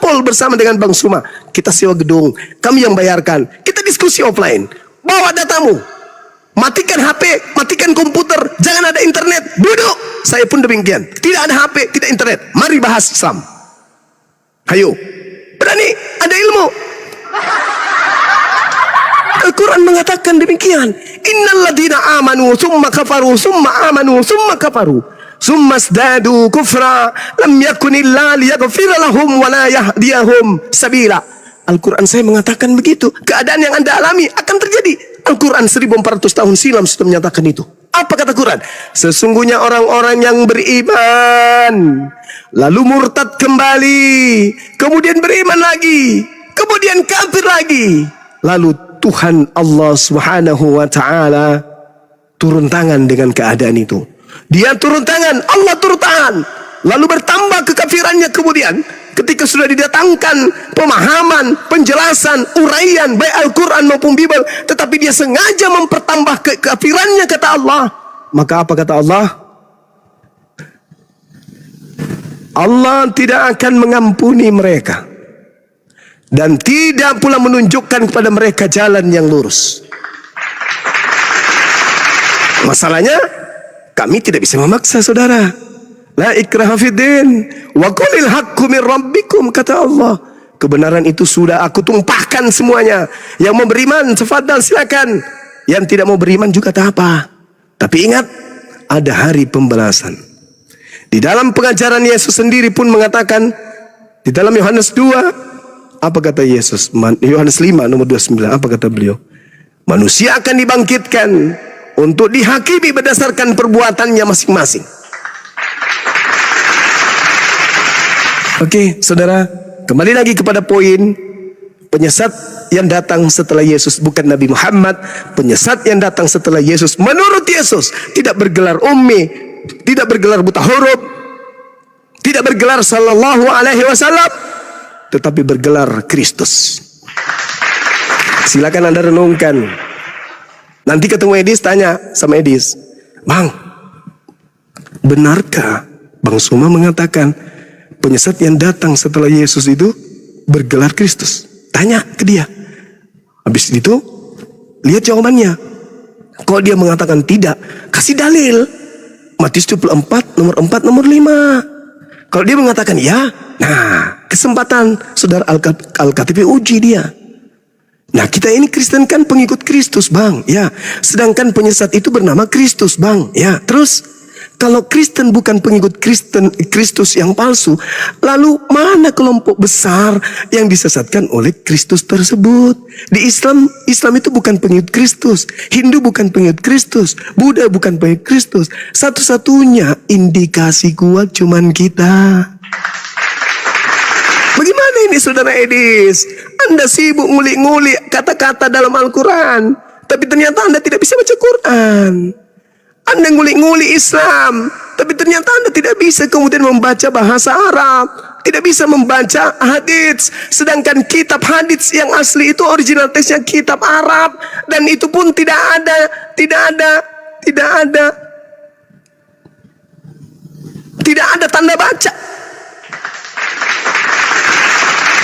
ngumpul bersama dengan Bang Suma. Kita sewa gedung, kami yang bayarkan. Kita diskusi offline. Bawa datamu. Matikan HP, matikan komputer, jangan ada internet. Duduk. Saya pun demikian. Tidak ada HP, tidak internet. Mari bahas Islam. Ayo. Berani, ada ilmu. Al-Quran mengatakan demikian. Innal ladina amanu summa kafaru summa amanu summa kafaru summa zdadu kufra lam yakunillah liyaghfira lahum wa la yahdiyahum sabila. Al-Quran saya mengatakan begitu. Keadaan yang Anda alami akan terjadi. Al-Quran 1400 tahun silam sudah menyatakan itu. Apa kata Quran? Sesungguhnya orang-orang yang beriman lalu murtad kembali, kemudian beriman lagi, kemudian kafir lagi, lalu Tuhan Allah Subhanahu wa taala turun tangan dengan keadaan itu. Dia turun tangan, Allah turun tangan. Lalu bertambah kekafirannya kemudian ketika sudah didatangkan pemahaman, penjelasan, uraian baik Al-Quran maupun Bible, tetapi dia sengaja mempertambah kekafirannya kata Allah. Maka apa kata Allah? Allah tidak akan mengampuni mereka dan tidak pula menunjukkan kepada mereka jalan yang lurus. Masalahnya kami tidak bisa memaksa saudara. La ikraha fiddin wa qulil haqqu min rabbikum kata Allah. Kebenaran itu sudah aku tumpahkan semuanya. Yang mau beriman tafadhal silakan. Yang tidak mau beriman juga tak apa. Tapi ingat, ada hari pembalasan. Di dalam pengajaran Yesus sendiri pun mengatakan di dalam Yohanes 2, apa kata Yesus? Yohanes 5 nomor 29, apa kata beliau? Manusia akan dibangkitkan untuk dihakimi berdasarkan perbuatannya masing-masing. Oke, saudara, kembali lagi kepada poin penyesat yang datang setelah Yesus, bukan Nabi Muhammad. Penyesat yang datang setelah Yesus menurut Yesus tidak bergelar ummi, tidak bergelar buta huruf, tidak bergelar sallallahu alaihi wasallam, tetapi bergelar Kristus. Silakan Anda renungkan. Nanti ketemu Edis, tanya sama Edis, Bang, benarkah Bang Suma mengatakan penyesat yang datang setelah Yesus itu bergelar Kristus? Tanya ke dia. Habis itu lihat jawabannya. Kalau dia mengatakan tidak, kasih dalil. Matius 24 nomor 4 nomor 5. Kalau dia mengatakan ya, nah kesempatan saudara Al-KTP uji dia. Nah kita ini Kristen kan pengikut Kristus Bang, ya. Sedangkan penyesat itu bernama Kristus Bang, ya. Terus kalau Kristen bukan pengikut Kristus yang palsu, lalu mana kelompok besar yang disesatkan oleh Kristus tersebut? Di Islam itu bukan pengikut Kristus, Hindu bukan pengikut Kristus, Buddha bukan pengikut Kristus. Satu-satunya indikasi kuat cuman kita. Bagaimana ini saudara Edis? Anda sibuk ngulik-ngulik kata-kata dalam Al-Quran, tapi ternyata Anda tidak bisa baca Quran. Anda ngulik-ngulik Islam, tapi ternyata Anda tidak bisa kemudian membaca bahasa Arab, tidak bisa membaca hadits. Sedangkan kitab hadits yang asli itu original teksnya kitab Arab, dan itu pun tidak ada tanda baca,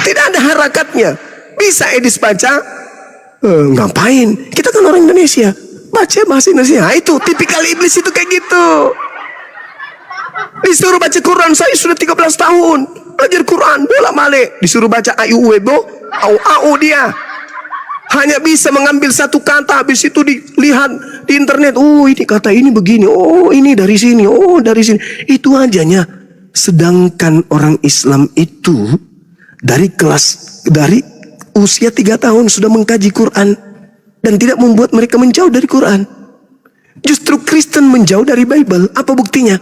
tidak ada harakatnya. Bisa Edis baca? Ngapain? Kita kan orang Indonesia. Baca bahasa Indonesia. Nah, itu tipikal iblis itu kayak gitu. Disuruh baca Quran, saya sudah 13 tahun belajar Quran, bolak-balik disuruh baca ayu webo, au dia hanya bisa mengambil satu kata, habis itu dilihat di internet, oh ini kata ini begini, oh ini dari sini, oh dari sini, itu ajanya. Sedangkan orang Islam itu dari usia 3 tahun sudah mengkaji Quran dan tidak membuat mereka menjauh dari Quran. Justru Kristen menjauh dari Bible. Apa buktinya?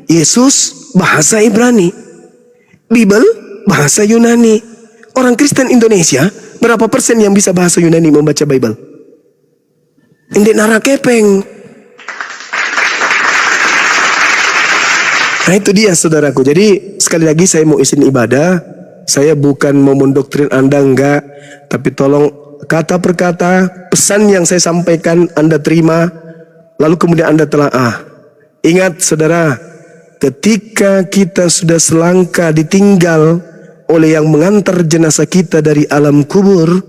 Yesus bahasa Ibrani, Bible bahasa Yunani. Orang Kristen Indonesia berapa persen yang bisa bahasa Yunani membaca Bible? Indek nara kepeng. Nah itu dia saudaraku. Jadi sekali lagi saya mau izin ibadah. Saya bukan mau mendoktrin Anda, enggak. Tapi tolong kata per kata, pesan yang saya sampaikan Anda terima, lalu kemudian Anda telaah. Ingat saudara, ketika kita sudah selangkah ditinggal oleh yang mengantar jenazah kita dari alam kubur,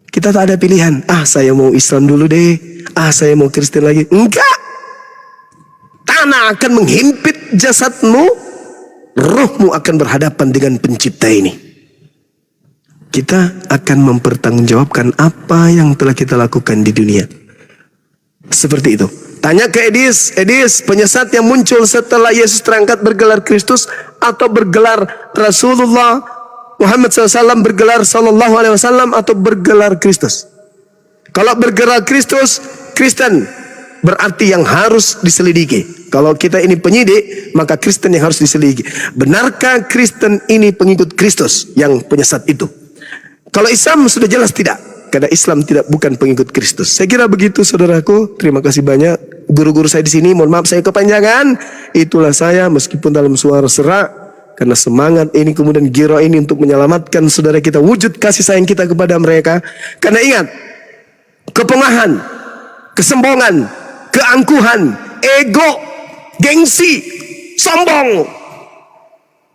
kita tak ada pilihan. Saya mau Islam dulu deh. Saya mau Kristen lagi. Enggak. Tanah akan menghimpit jasadmu, rohmu akan berhadapan dengan pencipta ini. Kita akan mempertanggungjawabkan apa yang telah kita lakukan di dunia. Seperti itu. Tanya ke Edis, penyesat yang muncul setelah Yesus terangkat bergelar Kristus atau bergelar Rasulullah Muhammad SAW, bergelar Sallallahu Alaihi Wasallam atau bergelar Kristus? Kalau bergelar Kristus, Kristen, berarti yang harus diselidiki. Kalau kita ini penyidik, maka Kristen yang harus diselidiki. Benarkah Kristen ini pengikut Kristus yang penyesat itu? Kalau Islam sudah jelas tidak. Karena Islam bukan pengikut Kristus. Saya kira begitu, saudaraku. Terima kasih banyak. Guru-guru saya di sini, mohon maaf saya kepanjangan. Itulah saya, meskipun dalam suara serak. Karena semangat ini, kemudian giro ini untuk menyelamatkan saudara kita. Wujud kasih sayang kita kepada mereka. Karena ingat, kepengahan, kesombongan, keangkuhan, ego, gengsi, sombong.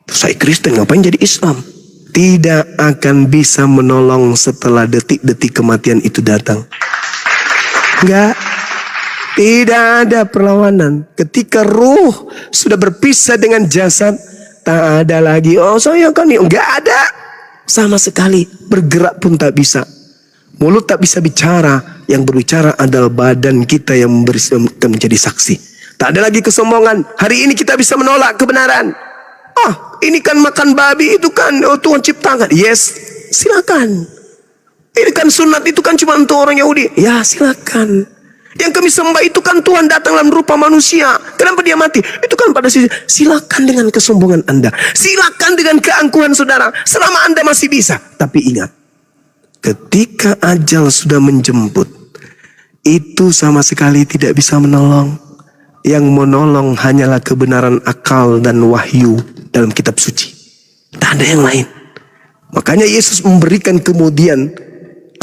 Saya Kristen, ngapain jadi Islam? Tidak akan bisa menolong setelah detik-detik kematian itu datang. Enggak. Tidak ada perlawanan. Ketika ruh sudah berpisah dengan jasad, tak ada lagi, saya kan enggak ada. Sama sekali. Bergerak pun tak bisa. Mulut tak bisa bicara. Yang berbicara adalah badan kita yang menjadi saksi. Tak ada lagi kesombongan. Hari ini kita bisa menolak kebenaran. Ini kan makan babi, itu kan Tuhan ciptakan. Yes, silakan. Ini kan sunat, itu kan cuma untuk orang Yahudi. Ya, silakan. Yang kami sembah itu kan Tuhan datang dalam rupa manusia. Kenapa dia mati? Itu kan pada sisi. Silakan dengan kesombongan Anda. Silakan dengan keangkuhan saudara. Selama Anda masih bisa. Tapi ingat, ketika ajal sudah menjemput, itu sama sekali tidak bisa menolong. Yang menolong hanyalah kebenaran akal dan wahyu dalam kitab suci. Tak ada yang lain. Makanya Yesus memberikan kemudian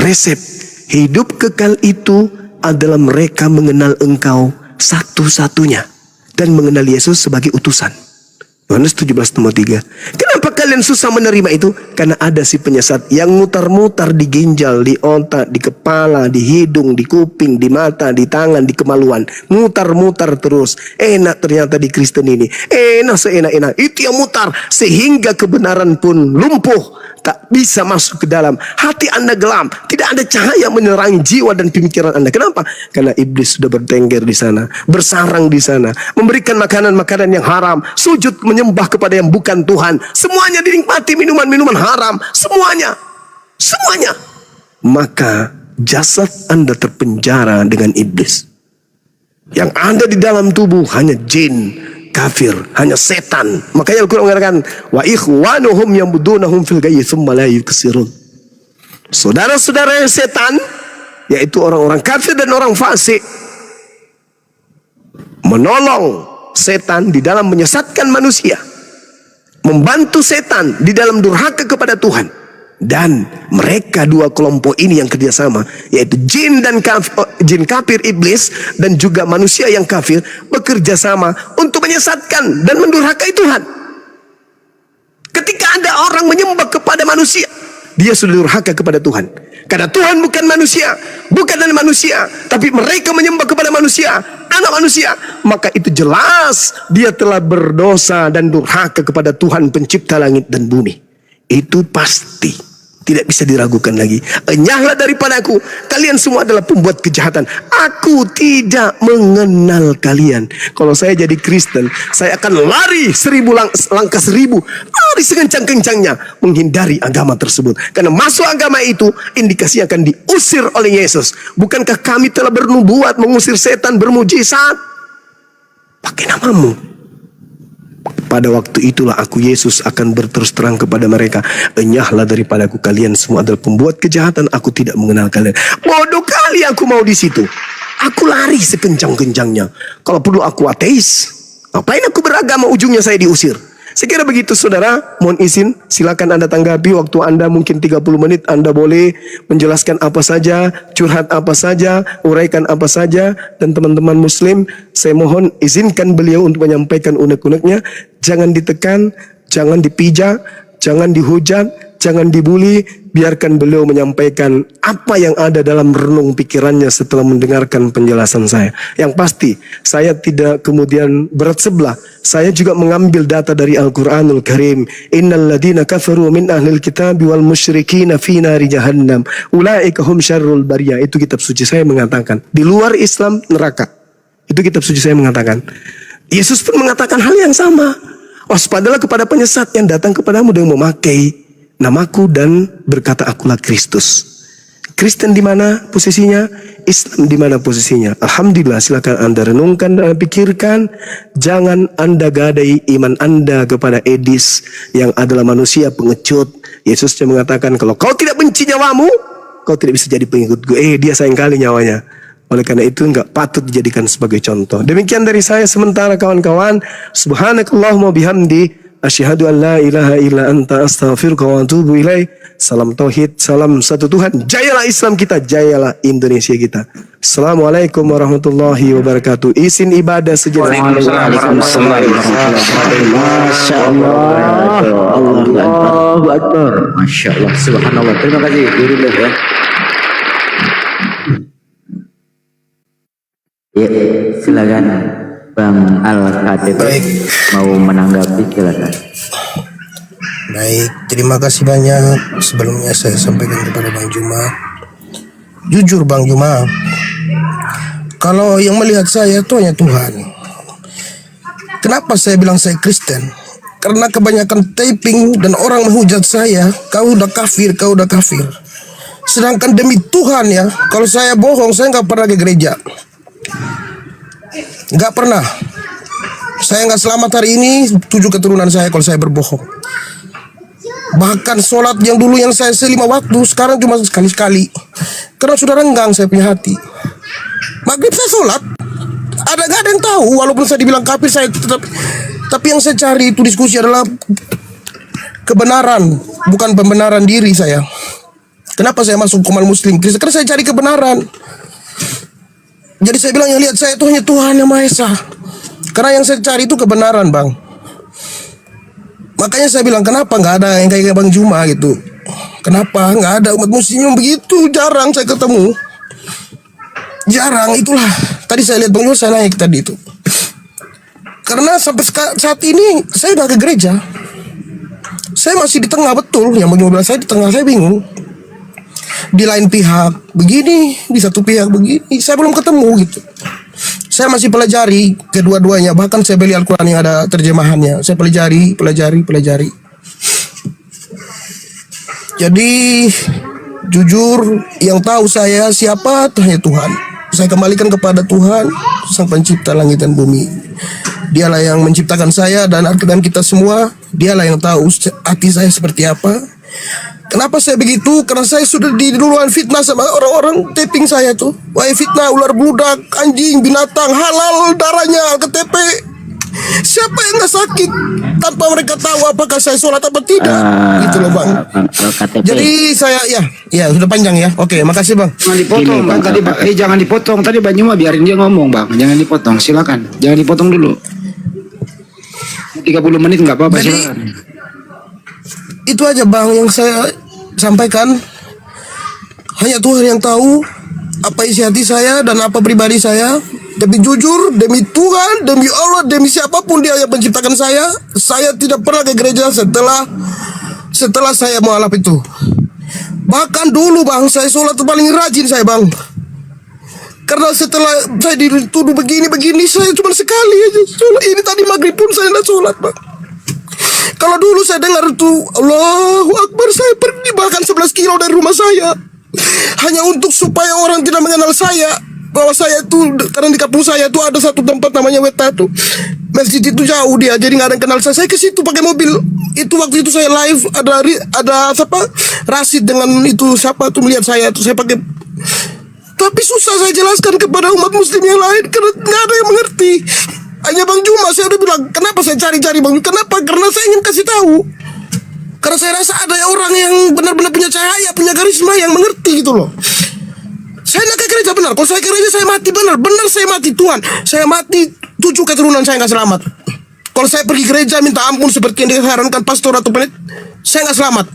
resep. Hidup kekal itu adalah mereka mengenal Engkau satu-satunya. Dan mengenal Yesus sebagai utusan. Yohanes 17:3. Kenapa kalian susah menerima itu? Karena ada si penyesat yang mutar-mutar di ginjal, di otak, di kepala, di hidung, di kuping, di mata, di tangan, di kemaluan. Mutar-mutar terus. Enak ternyata di Kristen ini. Enak seenak-enak. Itu yang mutar. Sehingga kebenaran pun lumpuh. Tak bisa masuk ke dalam. Hati Anda gelap. Tidak ada cahaya menerangi jiwa dan pemikiran Anda. Kenapa? Karena iblis sudah bertengger di sana. Bersarang di sana. Memberikan makanan-makanan yang haram. Sujud menyembah kepada yang bukan Tuhan. Semuanya dinikmati, minuman-minuman haram. Semuanya. Semuanya. Maka jasad Anda terpenjara dengan iblis. Yang ada di dalam tubuh hanya jin, kafir, hanya setan. Makanya Al-Quran mengatakan, wa ikhwanuhum yamudunahum fil ghayyi tsumma la yuksirun. Saudara-saudara yang setan, yaitu orang-orang kafir dan orang fasik, menolong setan di dalam menyesatkan manusia, membantu setan di dalam durhaka kepada Tuhan. Dan mereka dua kelompok ini yang kerjasama, yaitu jin kafir iblis dan juga manusia yang kafir, bekerja sama untuk menyesatkan dan mendurhakai Tuhan. Ketika ada orang menyembah kepada manusia, dia sudah durhaka kepada Tuhan. Karena Tuhan bukan manusia, bukan dari manusia, tapi mereka menyembah kepada manusia, anak manusia. Maka itu jelas dia telah berdosa dan durhaka kepada Tuhan pencipta langit dan bumi. Itu pasti. Tidak bisa diragukan lagi. Enyahlah daripadaku, kalian semua adalah pembuat kejahatan. Aku tidak mengenal kalian. Kalau saya jadi Kristen, saya akan lari langkah 1000, lari sekencang-kencangnya menghindari agama tersebut. Karena masuk agama itu indikasinya akan diusir oleh Yesus. Bukankah kami telah bernubuat mengusir setan, bermujizat? Pakai namamu. Pada waktu itulah aku Yesus akan berterus terang kepada mereka, enyahlah daripadaku, kalian semua adalah pembuat kejahatan, aku tidak mengenal kalian. Bodoh kali aku mau di situ. Aku lari sekencang-kencangnya. Kalau perlu aku ateis. Ngapain aku beragama, ujungnya saya diusir. Saya kira begitu saudara. Mohon izin, silakan Anda tanggapi. Waktu Anda mungkin 30 menit. Anda boleh menjelaskan apa saja, curhat apa saja, uraikan apa saja. Dan teman-teman muslim, saya mohon izinkan beliau untuk menyampaikan unek-uneknya. Jangan ditekan, jangan dipijak, jangan dihujat, jangan dibuli. Biarkan beliau menyampaikan apa yang ada dalam renung pikirannya setelah mendengarkan penjelasan saya. Yang pasti, saya tidak kemudian berat sebelah. Saya juga mengambil data dari Al-Quranul Karim. Innal ladina kafaru min ahlil kitabi wal musyrikina fi nari jahannam. Ulaika hum syarrul bariyah. Itu kitab suci saya mengatakan. Di luar Islam, neraka. Itu kitab suci saya mengatakan. Yesus pun mengatakan hal yang sama. Waspadalah kepada penyesat yang datang kepadamu dengan memakai namaku dan berkata akulah Kristus. Kristen di mana posisinya? Islam di mana posisinya? Alhamdulillah, silakan Anda renungkan dan pikirkan. Jangan Anda gadai iman Anda kepada Edis yang adalah manusia pengecut. Yesus yang mengatakan, kalau kau tidak benci nyawamu, kau tidak bisa jadi pengikutku. Dia sayang kali nyawanya. Oleh karena itu enggak patut dijadikan sebagai contoh. Demikian dari saya sementara kawan-kawan. Subhanakallahumma bihamdi. Asyhadu an la ilaha illa anta astaghfiruka wa atubu ilaik. Salam tauhid, salam satu Tuhan. Jayalah Islam kita, jayalah Indonesia kita. Assalamualaikum warahmatullahi wabarakatuh. Izin ibadah sejenak. Waalaikumsalam warahmatullahi wabarakatuh. Masya Allah. Allahu Akbar. Masya Allah. Subhanallah. Terima kasih guru ya. Ya, silakan Bang Al-KTP mau menanggapi, silakan. Baik, terima kasih banyak. Sebelumnya saya sampaikan kepada Bang Juma. Jujur Bang Juma, kalau yang melihat saya itu hanya Tuhan. Kenapa saya bilang saya Kristen? Karena kebanyakan taping dan orang menghujat saya, kau udah kafir, kau udah kafir. Sedangkan demi Tuhan ya, kalau saya bohong, saya nggak pernah ke gereja. Nggak pernah. Saya nggak selamat hari ini 7 keturunan saya kalau saya berbohong. Bahkan sholat yang dulu yang saya 5 waktu, sekarang cuma sekali-sekali. Karena sudah renggang saya punya hati. Maghrib saya sholat, nggak ada yang tahu. Walaupun saya dibilang kafir, saya tapi yang saya cari itu diskusi adalah kebenaran, bukan pembenaran diri saya. Kenapa saya masuk komal muslim? Karena saya cari kebenaran. Jadi saya bilang yang lihat saya itu hanya Tuhan Yang Maha Esa. Karena yang saya cari itu kebenaran Bang. Makanya saya bilang kenapa nggak ada yang kayak Bang Juma gitu. Kenapa nggak ada umat muslim yang begitu? Jarang saya ketemu. Jarang, itulah. Tadi saya lihat Bang Juma, saya naik tadi itu. Karena sampai saat ini saya nggak ke gereja. Saya masih di tengah betul. Yang Bang Juma bilang saya di tengah, saya bingung. Di lain pihak begini, di satu pihak begini, saya belum ketemu gitu. Saya masih pelajari kedua-duanya. Bahkan saya beli Al-Quran yang ada terjemahannya. Saya pelajari. Jadi jujur, yang tahu saya siapa hanya Tuhan. Saya kembalikan kepada Tuhan, Sang Pencipta langit dan bumi. Dialah yang menciptakan saya dan kita semua. Dialah yang tahu hati saya seperti apa. Kenapa saya begitu? Karena saya sudah duluan fitnah sama orang-orang taping saya tuh. Wah, fitnah ular bludak, anjing, binatang, halal darahnya, KTP. Siapa yang nggak sakit tanpa mereka tahu apakah saya sholat apa tidak? Gitu loh Bang. Jadi saya ya sudah panjang ya. Oke, makasih Bang. Jangan dipotong Bang tadi Bang. Jangan dipotong tadi Bang Juma, biarin dia ngomong Bang. Jangan dipotong, silakan. Jangan dipotong dulu. 30 menit nggak apa-apa, silakan. Itu aja Bang yang saya sampaikan. Hanya Tuhan yang tahu apa isi hati saya dan apa pribadi saya. Tapi jujur, demi Tuhan, demi Allah, demi siapapun dia yang menciptakan saya tidak pernah ke gereja setelah saya mualaf itu. Bahkan dulu Bang, saya sholat paling rajin saya Bang. Karena setelah saya dituduh begini, saya cuma sekali aja sholat. Ini tadi maghrib pun saya tidak sholat Bang. Kalau dulu saya dengar tuh Allahu Akbar, saya pergi bahkan 11 kilo dari rumah saya hanya untuk supaya orang tidak mengenal saya, bahwa saya tuh, karena di kampung saya tuh ada satu tempat namanya Weta tuh, masjid itu jauh dia, jadi nggak ada yang kenal saya. Saya ke situ pakai mobil. Itu waktu itu saya live, ada siapa Rasid dengan itu siapa tuh melihat saya tuh, saya pakai. Tapi susah saya jelaskan kepada umat muslim yang lain karena nggak ada yang mengerti. Hanya Bang Juma saya udah bilang, kenapa saya cari-cari Bang? Kenapa? Karena saya ingin kasih tahu. Karena saya rasa ada orang yang benar-benar punya cahaya, punya karisma yang mengerti gitu loh. Saya nggak ke gereja benar. Kalau saya ke gereja saya mati benar saya mati Tuhan. Saya mati 7 keturunan saya nggak selamat. Kalau saya pergi gereja minta ampun seperti yang disarankan pastor atau pendeta, saya nggak selamat.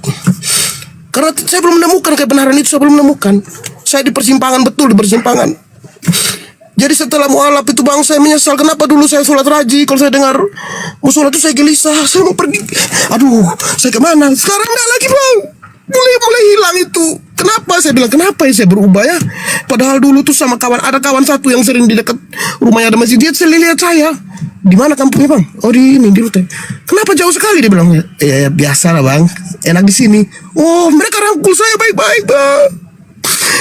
Karena saya belum menemukan kebenaran itu, saya belum menemukan. Saya di persimpangan, betul di persimpangan. Jadi setelah mualaf itu bang, saya menyesal kenapa dulu saya sholat rajin. Kalau saya dengar musola itu saya gelisah, saya mau pergi. Aduh, saya kemana? Sekarang nggak lagi bang. Mulai hilang itu. Kenapa? Saya bilang kenapa ya saya berubah ya? Padahal dulu tuh sama ada kawan satu yang sering di dekat rumahnya ada masjid. Dia lihat saya. Di mana kampungnya bang? Oh di Rute. Kenapa jauh sekali? Dia bilang. Ya biasa lah bang. Enak di sini. Oh mereka rangkul saya baik-baik bang.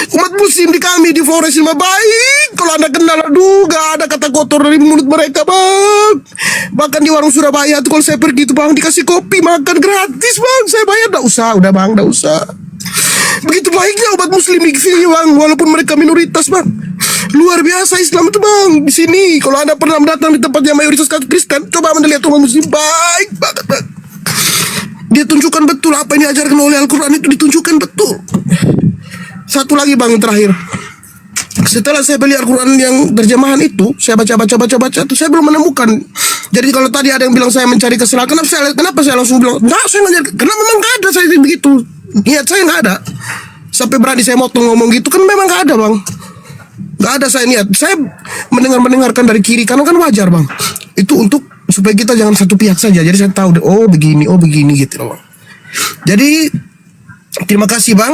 Umat muslim di kami di Flores Lima baik. Kalau anda kenal, aduh gak ada kata kotor dari mulut mereka bang. Bahkan di warung Surabaya tuh kalau saya pergi tuh bang, dikasih kopi makan gratis bang. Saya bayar, gak usah, udah bang, gak usah. Begitu baiknya umat muslim di sini bang, walaupun mereka minoritas bang. Luar biasa Islam itu bang. Di sini kalau anda pernah datang di tempat yang mayoritas Kristen, coba anda lihat umat muslim baik banget bang. Dia tunjukkan betul apa yang diajarkan oleh Al-Quran itu, ditunjukkan betul. Satu lagi bang yang terakhir. Setelah saya beli Al-Quran yang terjemahan itu, saya baca tuh saya belum menemukan. Jadi kalau tadi ada yang bilang saya mencari kesalahan, kenapa saya langsung bilang enggak, saya nggak nyari, karena memang nggak ada saya begitu. Niat saya nggak ada. Sampai berani saya motong ngomong gitu kan memang nggak ada bang. Nggak ada saya niat. Saya mendengarkan dari kiri kanan kan wajar bang. Itu untuk supaya kita jangan satu pihak saja. Jadi saya tahu oh begini gitu loh bang. Jadi terima kasih bang.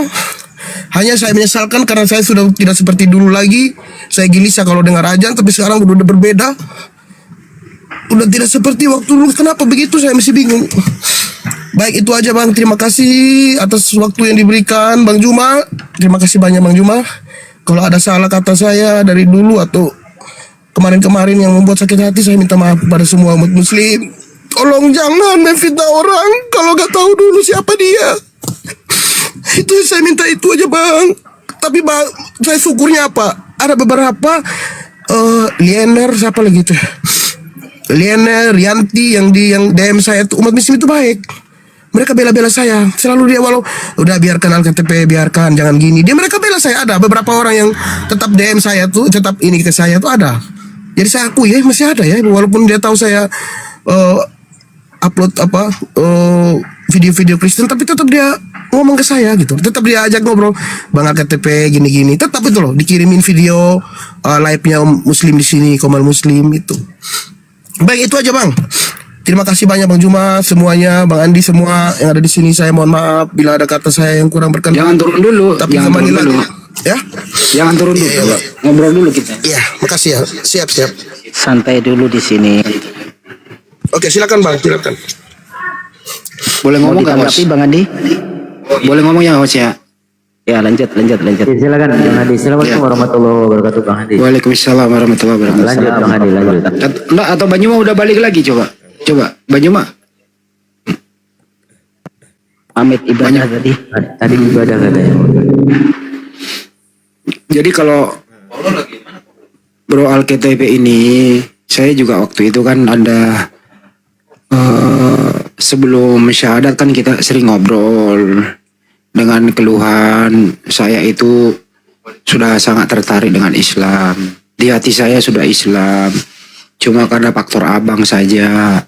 Hanya saya menyesalkan karena saya sudah tidak seperti dulu lagi. Saya gelisah kalau dengar azan, tapi sekarang udah berbeda. Udah tidak seperti waktu dulu. Kenapa begitu? Saya masih bingung. Baik itu aja bang. Terima kasih atas waktu yang diberikan bang Juma. Terima kasih banyak bang Juma. Kalau ada salah kata saya dari dulu atau kemarin-kemarin yang membuat sakit hati, saya minta maaf kepada semua umat muslim. Tolong jangan memfitnah orang kalau gak tahu dulu siapa dia. Itu saya minta itu aja bang. Tapi bang, saya syukurnya apa? Ada beberapa Liener siapa lagi tuh? Liener, Rianti yang DM saya tuh umat muslim itu baik. Mereka bela-bela saya. Selalu dia walau udah biarkan Alkitab, biarkan jangan gini. Dia mereka bela saya. Ada beberapa orang yang tetap DM saya tuh, tetap ini ke saya tuh ada. Jadi saya akui ya masih ada ya, walaupun dia tahu saya upload video-video Kristen, tapi tetap dia ngomong ke saya gitu, tetap dia ajak ngobrol, bang AKTP gini-gini, tetap itu loh dikirimin video live-nya muslim di sini, Komal Muslim itu. Baik itu aja bang. Terima kasih banyak bang Juma, semuanya, bang Andi, semua yang ada di sini. Saya mohon maaf bila ada kata saya yang kurang berkenan. Jangan turun dulu, tapi jangan turun dulu. Ya, Jangan turun dulu. Iya, Ngobrol dulu kita. iya, makasih ya. Siap. Santai dulu di sini. Oke, silakan bang, silakan. Boleh Mau ngomong nggak ditanggapi Hos? Bang Andi? Boleh ngomong ya Hos ya? Ya lanjut. Ya, silakan Bang Hadi. Assalamualaikum warahmatullahi wabarakatuh Bang Hadi. Waalaikumsalam warahmatullahi wabarakatuh. Lanjut Bang Hadi, lanjut. Enggak, atau Banyuma udah balik lagi coba Banyuma. Pamit ibadah tadi. Tadi ibadah katanya. Jadi kalau Bro Alkitab ini, saya juga waktu itu kan ada sebelum syahadat kan kita sering ngobrol dengan keluhan saya itu sudah sangat tertarik dengan Islam. Di hati saya sudah Islam, cuma karena faktor abang saja,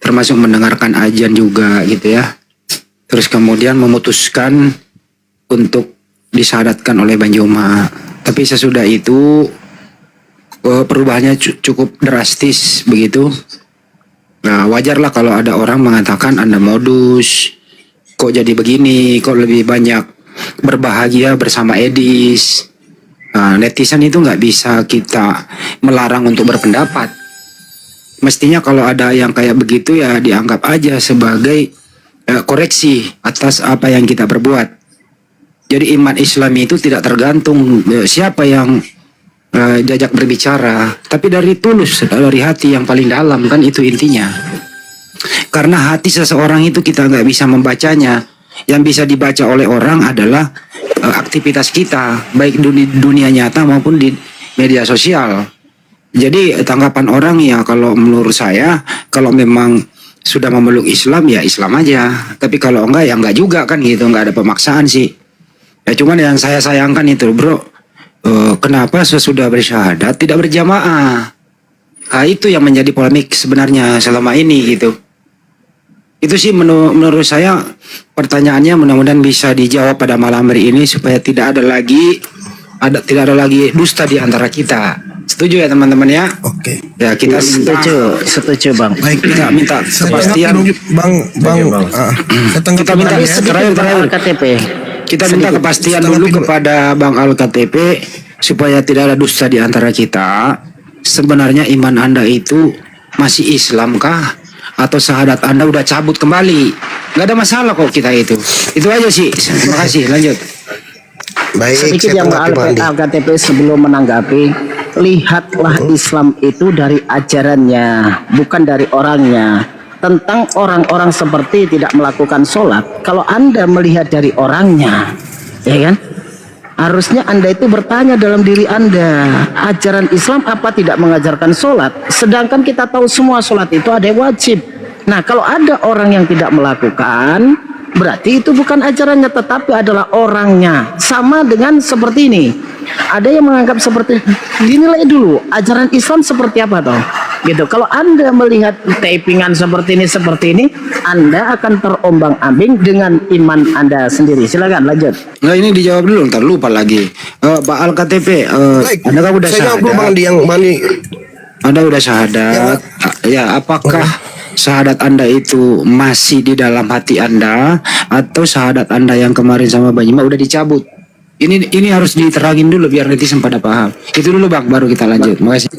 termasuk mendengarkan ajan juga gitu ya. Terus kemudian memutuskan untuk disyahadatkan oleh Banjoma. Tapi sesudah itu perubahannya cukup drastis begitu. Nah, wajarlah kalau ada orang mengatakan Anda modus, kok jadi begini, kok lebih banyak berbahagia bersama Edis. Nah, netizen itu nggak bisa kita melarang untuk berpendapat. Mestinya kalau ada yang kayak begitu ya dianggap aja sebagai koreksi atas apa yang kita perbuat. Jadi iman Islam itu tidak tergantung siapa yang diajak berbicara, tapi dari tulus, dari hati yang paling dalam, kan itu intinya. Karena hati seseorang itu kita nggak bisa membacanya. Yang bisa dibaca oleh orang adalah aktivitas kita, baik dunia nyata maupun di media sosial. Jadi tanggapan orang ya kalau menurut saya, kalau memang sudah memeluk Islam ya Islam aja. Tapi kalau enggak ya enggak juga kan gitu, enggak ada pemaksaan sih. Ya cuman yang saya sayangkan itu bro, kenapa sesudah bersyahadat tidak berjamaah? Nah, itu yang menjadi polemik sebenarnya selama ini gitu. Itu sih menurut saya pertanyaannya mudah-mudahan bisa dijawab pada malam hari ini supaya tidak ada lagi dusta di antara kita. Setuju ya teman-teman ya? Oke. Ya kita Setuju bang. Baik, kita minta saya kepastian. tanggapi dulu, Bang. Saya tanggapi Kita minta dulu ya. terakhir. KTP. Kita minta kepastian dulu kepada Bang Al-KTP supaya tidak ada dusta di antara kita. Sebenarnya iman Anda itu masih Islam kah? Atau syahadat Anda udah cabut kembali? Gak ada masalah kok kita itu. Itu aja sih. Terima kasih. Lanjut. Baik, Sedikit saya yang tanggapi Bang Andi. KTP sebelum menanggapi, lihatlah Islam itu dari ajarannya, bukan dari orangnya. Tentang orang-orang seperti tidak melakukan sholat, kalau Anda melihat dari orangnya, ya kan? Harusnya Anda itu bertanya dalam diri Anda, ajaran Islam apa tidak mengajarkan sholat? Sedangkan kita tahu semua sholat itu ada yang wajib. Nah, kalau ada orang yang tidak melakukan, berarti itu bukan ajarannya, tetapi adalah orangnya. Sama dengan seperti ini. Ada yang menganggap seperti, dinilai dulu ajaran Islam seperti apa toh? Gitu. Kalau Anda melihat tapingan seperti ini, Anda akan terombang-ambing dengan iman Anda sendiri. Silakan lanjut. Nah ini dijawab dulu, ntar lupa lagi. Pak Al-KTP, Baik, Anda kan udah saya jawab dulu Bang syahadat. Andi yang Bani. Anda udah syahadat. Ya, apakah syahadat Anda itu masih di dalam hati Anda atau syahadat Anda yang kemarin sama Bang Jima udah dicabut? Ini harus diterangin dulu biar netizen pada paham. Itu dulu Bang, baru kita lanjut. Makasih.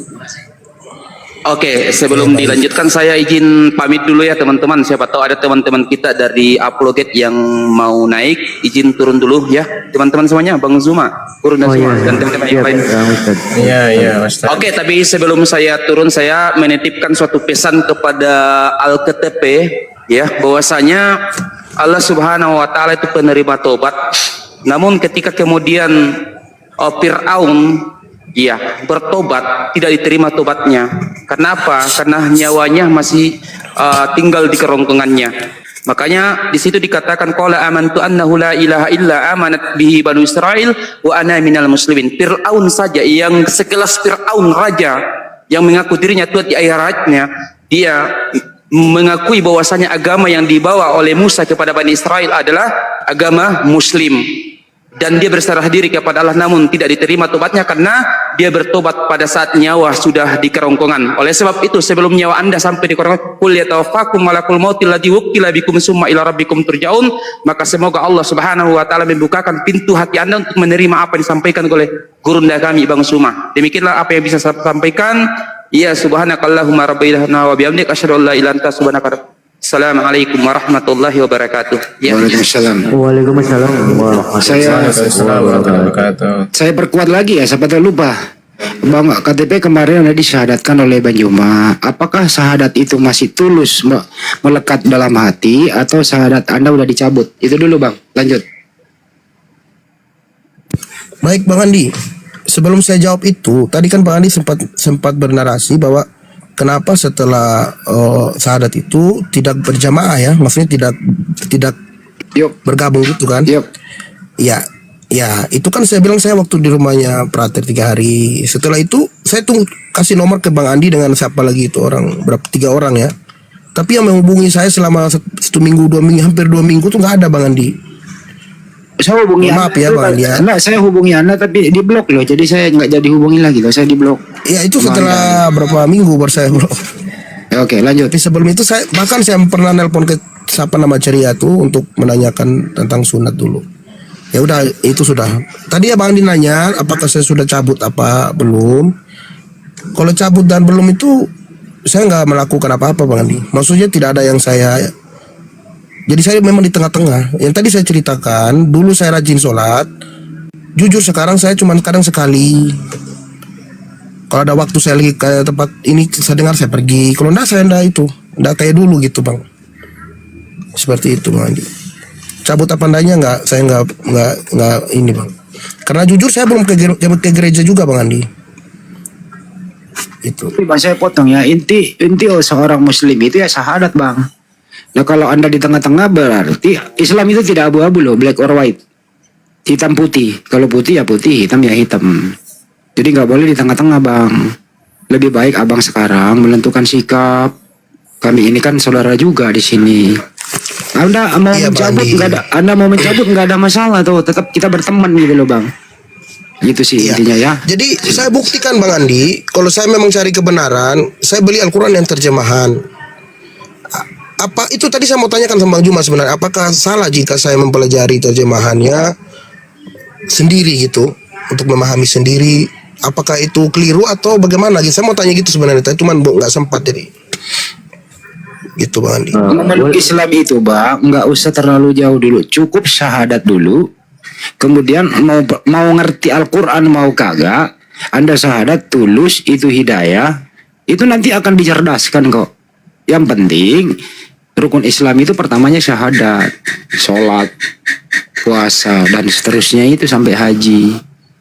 Oke, sebelum dilanjutkan saya izin pamit dulu ya teman-teman. Siapa tahu ada teman-teman kita dari Uploaded yang mau naik, izin turun dulu ya teman-teman semuanya. Bang Zuma, turun semua dan teman-teman yang lain. Iya, Ustaz. Oke, tapi sebelum saya turun, saya menitipkan suatu pesan kepada Al-KTP ya, bahwasanya Allah Subhanahu wa taala itu penerima tobat. Namun ketika kemudian Fir'aun bertobat, tidak diterima tobatnya. Kenapa? Karena nyawanya masih tinggal di kerongkongannya. Makanya di situ dikatakan qala amantu annahu la ilaha illa amanat bihi banu Israil wa ana minal muslimin. Fir'aun saja yang sekelas Fir'aun raja yang mengaku dirinya Tuhan di akhiratnya, dia mengakui bahwasanya agama yang dibawa oleh Musa kepada Bani Israel adalah agama Muslim. Dan dia berserah diri kepada Allah, namun tidak diterima tobatnya karena dia bertobat pada saat nyawa sudah di kerongkongan. Oleh sebab itu, sebelum nyawa Anda sampai di kerongkongan, qul yatawaffakum malakul mautil ladzi wukkila bikum summa ila rabbikum turja'un, maka semoga Allah Subhanahu wa taala membukakan pintu hati Anda untuk menerima apa yang disampaikan oleh gurunda kami Bang Suma. Demikianlah apa yang bisa saya sampaikan. Ya subhanakallahumma rabbana wa bihamdika asyhadu an la ilaha illa anta subhanaka. Assalamualaikum warahmatullahi wabarakatuh. Ya. Waalaikumsalam. Waalaikumsalam warahmatullahi Wabarakatuh. Saya perkuat lagi ya, sampai lupa. Bang KTP kemarin ada disyahadatkan oleh Bang Juma. Apakah syahadat itu masih tulus melekat dalam hati atau syahadat Anda udah dicabut? Itu dulu Bang, lanjut. Baik Bang Andi, sebelum saya jawab itu, tadi kan Bang Andi sempat bernarasi bahwa kenapa setelah syahadat itu tidak berjamaah ya, maksudnya tidak bergabung gitu kan? Ya, itu kan saya bilang saya waktu di rumahnya Prater 3 hari. Setelah itu saya tunggu kasih nomor ke Bang Andi dengan siapa lagi itu orang, 3 orang ya. Tapi yang menghubungi saya selama 1 minggu, 2 minggu, hampir 2 minggu tuh nggak ada Bang Andi. Saya hubungi Maaf Anda, ya Bang Andi ya. Enggak, saya hubungi Anda tapi di blok loh. Jadi saya nggak jadi hubungi lagi loh. Saya di blok. Ya itu setelah berapa minggu baru saya bro. Ya, oke, lanjut. Tapi sebelum itu saya pernah nelpon ke siapa nama Ceria tuh untuk menanyakan tentang sunat dulu. Ya udah itu sudah. Tadi ya Bang Andi nanya apakah saya sudah cabut apa belum. Kalau cabut dan belum itu saya nggak melakukan apa-apa Bang Andi. Maksudnya tidak ada yang saya. Jadi saya memang di tengah-tengah. Yang tadi saya ceritakan, dulu saya rajin sholat. Jujur sekarang saya cuma kadang sekali. Kalau ada waktu saya lagi ke tempat ini saya dengar saya pergi. Kalau enggak saya enggak itu. Enggak kayak dulu gitu Bang. Seperti itu Bang Andi. Cabut apa andanya enggak, saya enggak ini Bang. Karena jujur saya belum ke gereja juga Bang Andi. Itu. Bang saya potong ya. Inti seorang muslim itu ya syahadat Bang. Nah kalau Anda di tengah-tengah berarti Islam itu tidak abu-abu loh, black or white, hitam putih. Kalau putih ya putih, hitam ya hitam. Jadi nggak boleh di tengah-tengah Bang. Lebih baik Abang sekarang menentukan sikap. Kami ini kan saudara juga di sini. Anda mau Iya, Bang mencabut Andi. nggak ada, Anda mau mencabut nggak ada masalah tuh, tetap kita berteman gitu loh bang. Gitu sih Iya. intinya ya. Jadi saya buktikan Bang Andi, kalau saya memang cari kebenaran, saya beli Al-Quran yang terjemahan. Apa itu tadi saya mau tanyakan sama Bang Juma sebenarnya, apakah salah jika saya mempelajari terjemahannya sendiri gitu, untuk memahami sendiri? Apakah itu keliru atau bagaimana? Gitu. Saya mau tanya gitu sebenarnya, tapi cuman nggak sempat jadi. Gitu Bang Andi. Memeluk Islam itu bang, nggak usah terlalu jauh dulu, cukup syahadat dulu. Kemudian mau ngerti Al-Quran mau kagak, Anda syahadat tulus itu hidayah, itu nanti akan dicerdaskan kok. Yang penting rukun Islam itu pertamanya syahadat, sholat, puasa dan seterusnya itu sampai haji.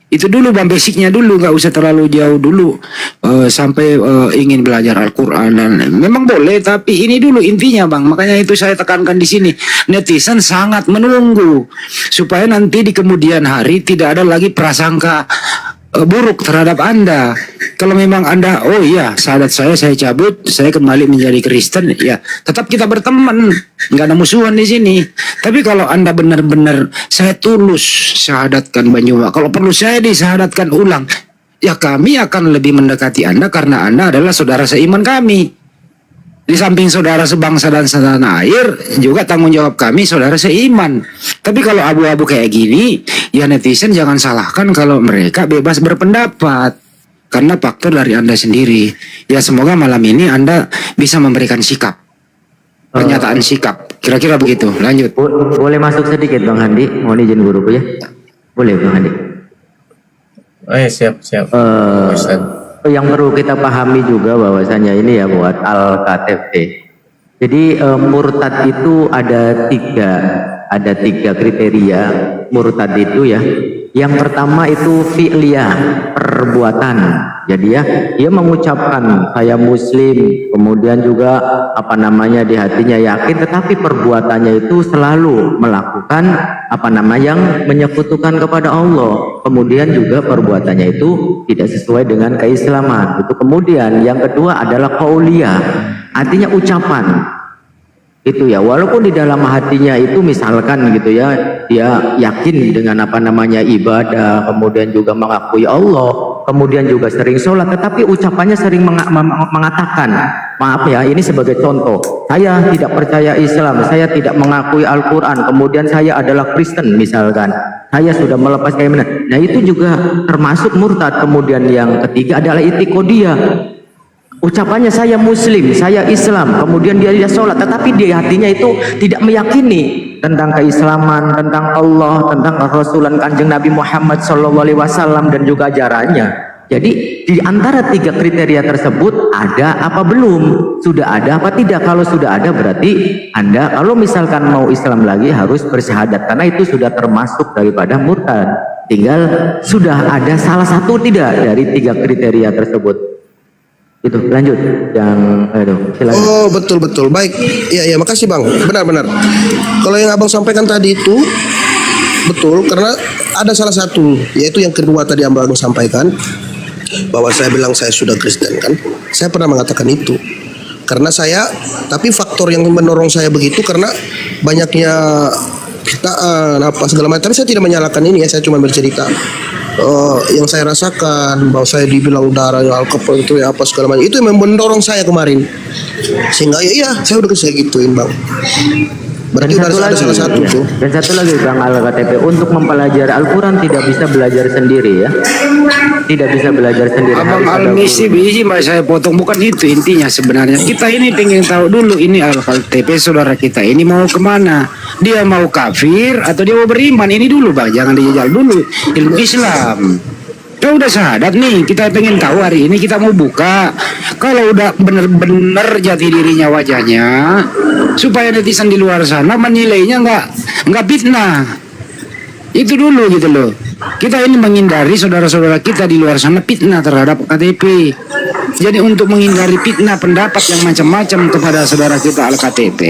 Itu dulu bang, basicnya dulu, nggak usah terlalu jauh dulu sampai ingin belajar Al-Quran. Dan memang boleh, tapi ini dulu intinya bang. Makanya itu saya tekankan di sini. Netizen sangat menunggu supaya nanti di kemudian hari tidak ada lagi prasangka buruk terhadap Anda. Kalau memang Anda, oh iya, syahadat saya cabut, saya kembali menjadi Kristen, ya tetap kita berteman, nggak ada musuhan di sini. Tapi kalau Anda benar-benar saya tulus syahadatkan Banyuma, kalau perlu saya disyahadatkan ulang, ya kami akan lebih mendekati Anda karena Anda adalah saudara seiman kami. Di samping saudara sebangsa dan setanah air, juga tanggung jawab kami saudara seiman. Tapi kalau abu-abu kayak gini, ya netizen jangan salahkan kalau mereka bebas berpendapat. Karena faktor dari Anda sendiri. Ya semoga malam ini Anda bisa memberikan sikap. Pernyataan sikap. Kira-kira begitu. Lanjut. Boleh masuk sedikit Bang Handi? Mohon izin guruku ya. Boleh Bang Handi. Oh ya, siap. Ustaz. Yang perlu kita pahami juga bahwasanya ini ya buat Al-KTP. Jadi murtad itu ada tiga kriteria murtad itu ya. Yang pertama itu fi'liyah, perbuatan. Jadi ya, dia mengucapkan saya muslim, kemudian juga di hatinya yakin, tetapi perbuatannya itu selalu melakukan yang menyekutukan kepada Allah. Kemudian juga perbuatannya itu tidak sesuai dengan keislaman. Itu kemudian yang kedua adalah qauliyah, artinya ucapan. Itu ya, walaupun di dalam hatinya itu misalkan gitu ya, dia yakin dengan ibadah, kemudian juga mengakui Allah, kemudian juga sering sholat, tetapi ucapannya sering mengatakan, maaf ya, ini sebagai contoh, saya tidak percaya Islam, saya tidak mengakui Al-Quran, kemudian saya adalah Kristen misalkan, saya sudah melepas keimanan. Nah itu juga termasuk murtad. Kemudian yang ketiga adalah itiqodiyah, ucapannya saya muslim, saya Islam, kemudian dia sholat, tetapi di hatinya itu tidak meyakini tentang keislaman, tentang Allah, tentang Rasulullah Kanjeng Nabi Muhammad SAW dan juga ajarannya. Jadi di antara tiga kriteria tersebut ada apa belum? Sudah ada apa tidak? Kalau sudah ada berarti Anda kalau misalkan mau Islam lagi harus bersyahadat, karena itu sudah termasuk daripada murtad. Tinggal sudah ada salah satu tidak dari tiga kriteria tersebut. Itu lanjut yang silakan. Oh betul baik. Iya makasih Bang. Benar. Kalau yang Abang sampaikan tadi itu betul, karena ada salah satu, yaitu yang kedua tadi yang Abang sampaikan, bahwa saya bilang saya sudah Kristen kan. Saya pernah mengatakan itu. Karena tapi faktor yang mendorong saya begitu karena banyaknya bid'ah apa segala macam. Tapi saya tidak menyalahkan ini ya, saya cuma bercerita yang saya rasakan, bahwa saya dibilang darah alkohol itu ya apa segala macam, itu yang mendorong saya kemarin, sehingga ya saya udah saya gituin Bang. Berarti udah ada salah satu tuh. Dan satu lagi Bang Al-KTP, untuk mempelajari Al-Quran tidak bisa belajar sendiri ya, tidak bisa belajar sendiri. Abang Al-Misi biji saya potong, bukan itu intinya sebenarnya. Kita ini pengen tahu dulu ini Al-KTP saudara kita ini mau kemana, dia mau kafir atau dia mau beriman, ini dulu Bang, jangan dijajal dulu ilmu Islam. Kita udah syahadat nih, kita pengen tahu hari ini, kita mau buka. Kalau udah bener-bener jati dirinya wajahnya, supaya netizen di luar sana menilainya nggak fitnah. Itu dulu gitu loh. Kita ini menghindari saudara-saudara kita di luar sana fitnah terhadap KTP. Jadi untuk menghindari fitnah pendapat yang macam-macam kepada saudara kita Al-KTP,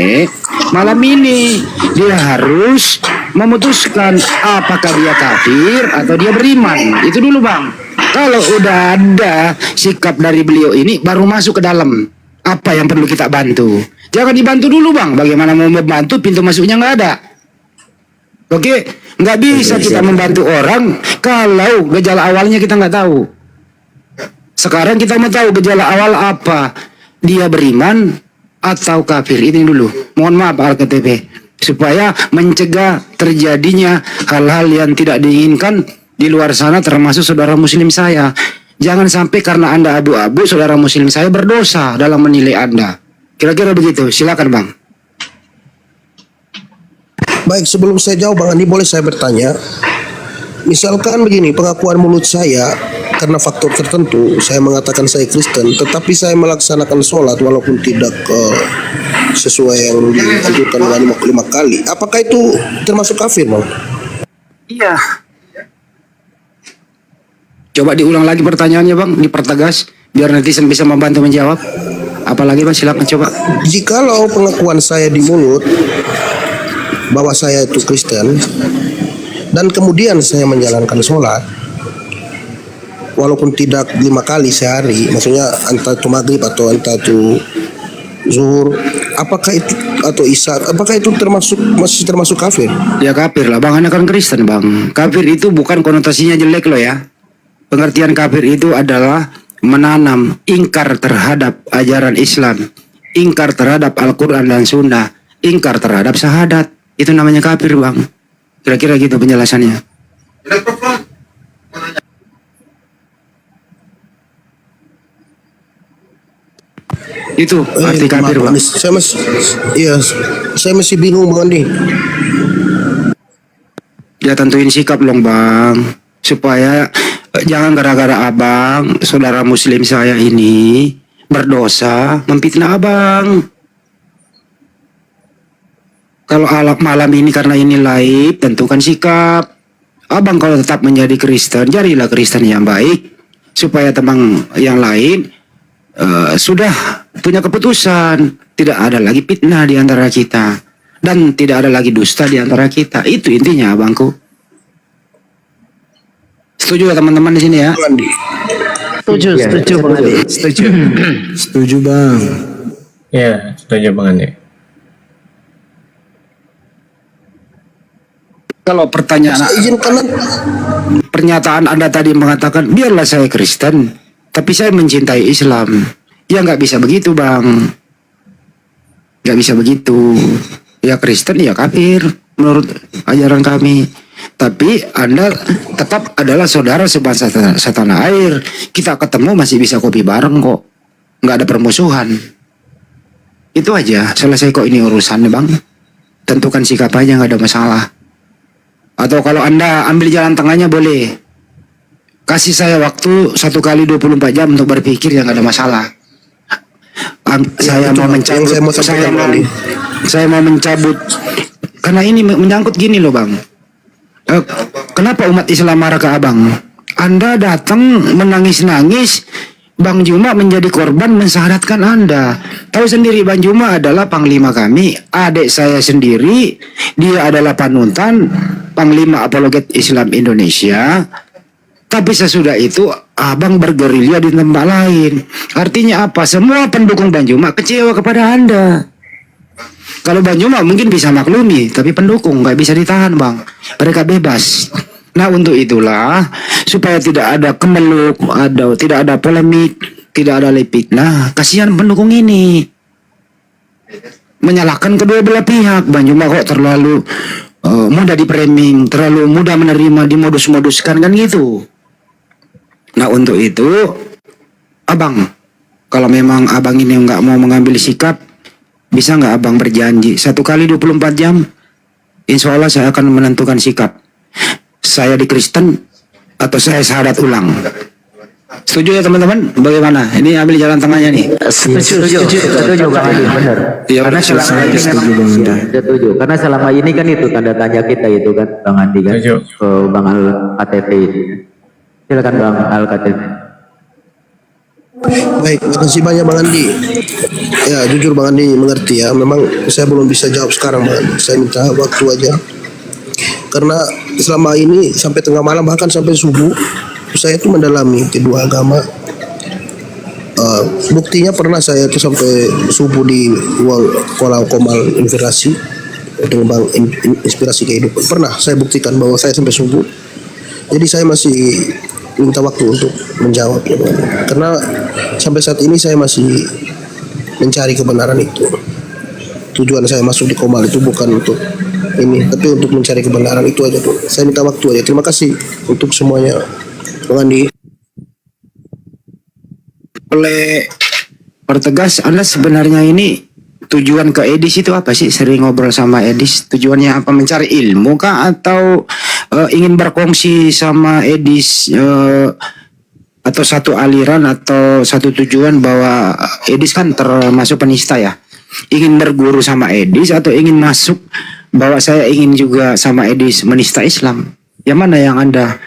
malam ini dia harus memutuskan apakah dia kafir atau dia beriman. Itu dulu Bang. Kalau udah ada sikap dari beliau ini baru masuk ke dalam. Apa yang perlu kita bantu? Jangan dibantu dulu bang. Bagaimana mau membantu, pintu masuknya nggak ada. Oke, nggak bisa kita membantu orang kalau gejala awalnya kita nggak tahu. Sekarang kita mau tahu gejala awal apa. Dia beriman atau kafir. Ini dulu. Mohon maaf Al-KTP. Supaya mencegah terjadinya hal-hal yang tidak diinginkan di luar sana, termasuk saudara muslim saya. Jangan sampai karena Anda abu-abu, saudara muslim saya berdosa dalam menilai Anda. Kira-kira begitu. Silakan bang. Baik, sebelum saya jawab Bang Andi, boleh saya bertanya? Misalkan begini, pengakuan mulut saya karena faktor tertentu, saya mengatakan saya Kristen, tetapi saya melaksanakan sholat walaupun tidak sesuai yang dianjurkan dengan 5 kali. Apakah itu termasuk kafir, Bang? Iya. Coba diulang lagi pertanyaannya bang, dipertegas biar netizen bisa membantu menjawab. Apalagi bang, silakan coba. Jikalau pengakuan saya di mulut bahwa saya itu Kristen dan kemudian saya menjalankan sholat walaupun tidak 5 kali sehari, maksudnya entah itu maghrib atau entah itu zuhur, apakah itu atau isya, apakah itu masih termasuk kafir? Ya kafir lah bang, Anda kan Kristen bang. Kafir itu bukan konotasinya jelek loh ya. Pengertian kafir itu adalah menanam ingkar terhadap ajaran Islam, ingkar terhadap Al-Quran dan Sunnah, ingkar terhadap syahadat. Itu namanya kafir bang. Kira-kira gitu penjelasannya. Itu arti kafir bang. Saya masih bingung Bang Andi. Ya tentuin sikap dong bang, supaya jangan gara-gara abang, saudara muslim saya ini berdosa memfitnah abang. Kalau malam ini karena ini live, tentukan sikap. Abang kalau tetap menjadi Kristen, jadilah Kristen yang baik, supaya teman yang lain sudah punya keputusan. Tidak ada lagi fitnah di antara kita, dan tidak ada lagi dusta di antara kita. Itu intinya abangku. Setuju ya teman-teman di sini ya? Setuju Bang Andi. Setuju. Setuju Bang. Ya, setuju Bang Andi. Kalau pernyataan Anda tadi mengatakan biarlah saya Kristen, tapi saya mencintai Islam. Ya nggak bisa begitu bang. Nggak bisa begitu. Ya Kristen ya kafir menurut ajaran kami. Tapi Anda tetap adalah saudara sebangsa setanah air. Kita ketemu masih bisa kopi bareng kok. Nggak ada permusuhan. Itu aja. Selesai kok ini urusannya bang. Tentukan sikap aja, nggak ada masalah. Atau kalau Anda ambil jalan tengahnya boleh. Kasih saya waktu 1 kali 24 jam untuk berpikir, yang nggak ada masalah. Saya mau mencabut. Karena ini menyangkut gini loh bang. Kenapa umat Islam marah ke abang? Anda datang menangis-nangis, Bang Juma menjadi korban mensyahadatkan Anda. Tahu sendiri Bang Juma adalah panglima kami, adik saya sendiri, dia adalah panutan Panglima Apologet Islam Indonesia. Tapi sesudah itu abang bergerilya di tempat lain. Artinya apa? Semua pendukung Bang Juma kecewa kepada Anda. Kalau Bang Juma mungkin bisa maklumi, tapi pendukung nggak bisa ditahan bang. Mereka bebas. Nah untuk itulah supaya tidak ada kemeluk, tidak ada polemik, tidak ada fitnah. Kasihan pendukung ini menyalahkan kedua belah pihak. Bang Juma kok terlalu mudah di-framing, terlalu mudah menerima, dimodus-moduskan kan gitu. Nah untuk itu abang, kalau memang abang ini nggak mau mengambil sikap, bisa nggak abang berjanji 1 kali 24 jam, insya Allah saya akan menentukan sikap. Saya di Kristen atau saya syahadat ulang. Setuju ya teman-teman? Bagaimana? Ini ambil jalan tengahnya nih. Setuju Bang Adi, benar. Ya, Karena selama ini setuju. Karena selama ini kan itu tanda tanya kita itu kan Bang Andi kan, Setuju. Bang Al-KTP itu. Silakan Bang Al-KTP. Baik, makasih banyak Bang Andi. Ya, jujur Bang Andi mengerti ya. Memang saya belum bisa jawab sekarang Bang Andi. Saya minta waktu aja. Karena selama ini sampai tengah malam bahkan sampai subuh saya itu mendalami kedua agama. Buktinya pernah saya tuh sampai subuh di uang kolam komal inspirasi dengan Bang Inspirasi Kehidupan. Pernah saya buktikan bahwa saya sampai subuh. Jadi saya masih minta waktu untuk menjawab ya Bang. Karena sampai saat ini saya masih mencari kebenaran itu. Tujuan saya masuk di Komal itu bukan untuk ini, tapi untuk mencari kebenaran itu aja tuh. Saya minta waktu aja. Terima kasih untuk semuanya, Bang Andi. Boleh pertegas Anda sebenarnya ini tujuan ke Edis itu apa sih? Sering ngobrol sama Edis, tujuannya apa? Mencari ilmu kah atau ingin berkongsi sama Edis atau satu aliran atau satu tujuan bahwa Edis kan termasuk penista ya? Ingin berguru sama Edis atau ingin masuk bahwa saya ingin juga sama Edis menista Islam? Yang mana yang Anda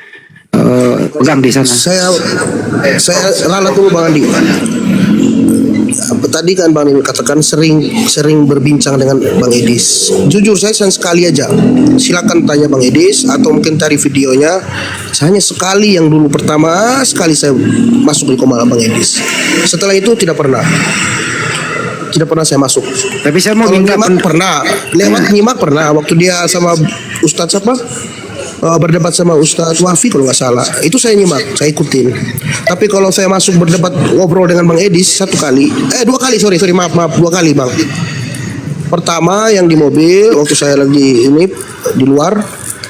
pegang di sana? Saya ralat dulu Bang Andi. Tadi kan Bang Andi katakan sering berbincang dengan Bang Edis. Jujur saya sekali aja. Silakan tanya Bang Edis atau mungkin cari videonya. Hanya sekali yang dulu pertama sekali saya masuk di Komal Bang Edis. Setelah itu tidak pernah saya masuk. Tapi saya mau Kalau minta nyimak pernah waktu dia sama Ustadz siapa? Berdebat sama Ustadz Wafi kalau nggak salah. Itu saya nyimak, saya ikutin. Tapi kalau saya masuk berdebat ngobrol dengan Bang Edis dua kali, sorry maaf 2 kali Bang. Pertama yang di mobil waktu saya lagi ini di luar.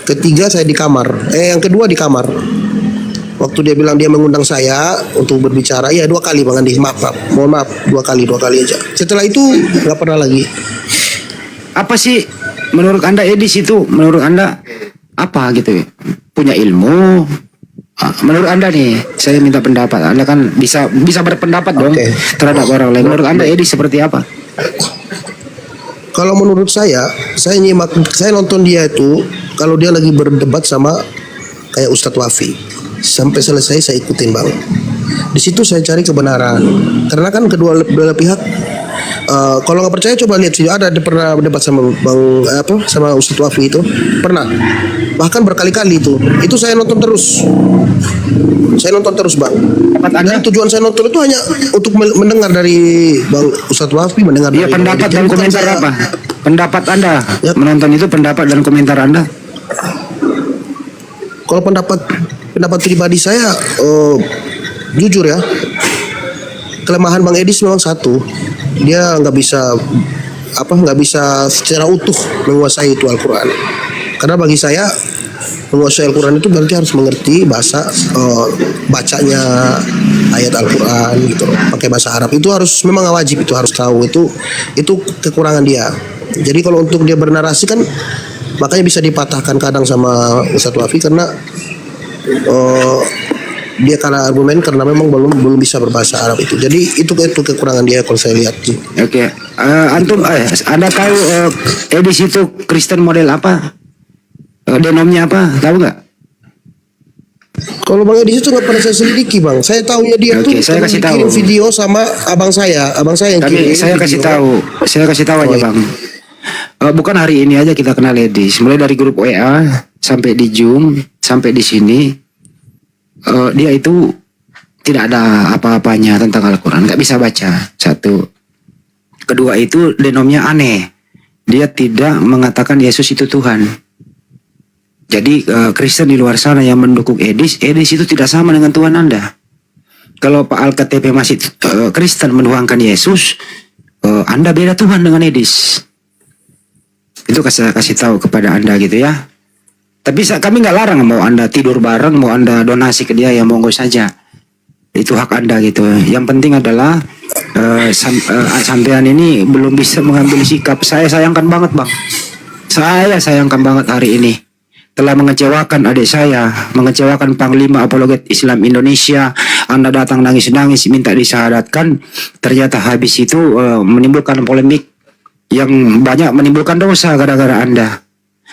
Ketiga saya di kamar. Yang kedua di kamar. Waktu dia bilang dia mengundang saya untuk berbicara, ya 2 kali Bang Andi. Mohon maaf 2 kali aja. Setelah itu nggak pernah lagi. Apa sih menurut Anda Edis itu? Menurut Anda apa gitu ya? Punya ilmu? Menurut Anda nih, saya minta pendapat. Anda kan bisa berpendapat dong terhadap orang lain. Menurut Anda Edis seperti apa? Kalau menurut saya nyimak, saya nonton dia itu kalau dia lagi berdebat sama kayak Ustadz Wafi. Sampai selesai saya ikutin Bang. Di situ saya cari kebenaran. Karena kan kedua belah pihak kalau nggak percaya coba lihat video. Ada pernah berdebat sama sama Ustadz Wafi itu. Pernah. Bahkan berkali-kali itu. Itu saya nonton terus. Bang. Dan tujuan saya nonton itu hanya untuk mendengar dari Bang Ustadz Wafi, mendengar Iya, dari pendapat dan komentar apa? Pendapat Anda menonton itu, pendapat dan komentar Anda. Kalau pendapat pribadi saya, jujur ya, kelemahan Bang Edis memang satu, dia nggak bisa secara utuh menguasai itu Al-Quran. Karena bagi saya menguasai Al-Quran itu berarti harus mengerti bahasa bacanya ayat Al-Quran gitu, pakai bahasa Arab itu harus memang wajib, itu harus tahu, itu kekurangan dia. Jadi kalau untuk dia bernarasi kan makanya bisa dipatahkan kadang sama Ustadz Wafi karena dia kalah argumen karena memang belum bisa berbahasa Arab itu. Jadi itu kekurangan dia kalau saya lihat. Oke. Antum Anda tahu Edis itu Kristen model apa? Denomnya apa? Tahu nggak? Kalau Bang Edis itu nggak pernah saya selidiki Bang. Saya tahunya dia tuh saya kasih tahu. kirim video sama abang saya yang kirim. Saya kasih tahu aja Bang. Bukan hari ini aja kita kenal Edis. Mulai dari grup WA sampai di Zoom sampai di sini. Dia itu tidak ada apa-apanya tentang Al-Quran, nggak bisa baca. Satu. Kedua itu denomnya aneh. Dia tidak mengatakan Yesus itu Tuhan. Jadi Kristen di luar sana yang mendukung Edis itu tidak sama dengan Tuhan Anda. Kalau Pak Al-KTP masih Kristen menuhankan Yesus, Anda beda Tuhan dengan Edis. Itu kasih tahu kepada Anda gitu ya. Tapi kami nggak larang, mau Anda tidur bareng, mau Anda donasi ke dia, ya monggo saja. Itu hak Anda gitu. Yang penting adalah sampean ini belum bisa mengambil sikap. Saya sayangkan banget Bang. Saya sayangkan banget hari ini. Telah mengecewakan adik saya, mengecewakan Panglima Apologet Islam Indonesia. Anda datang nangis-nangis minta disyahadatkan. Ternyata habis itu menimbulkan polemik yang banyak, menimbulkan dosa gara-gara Anda.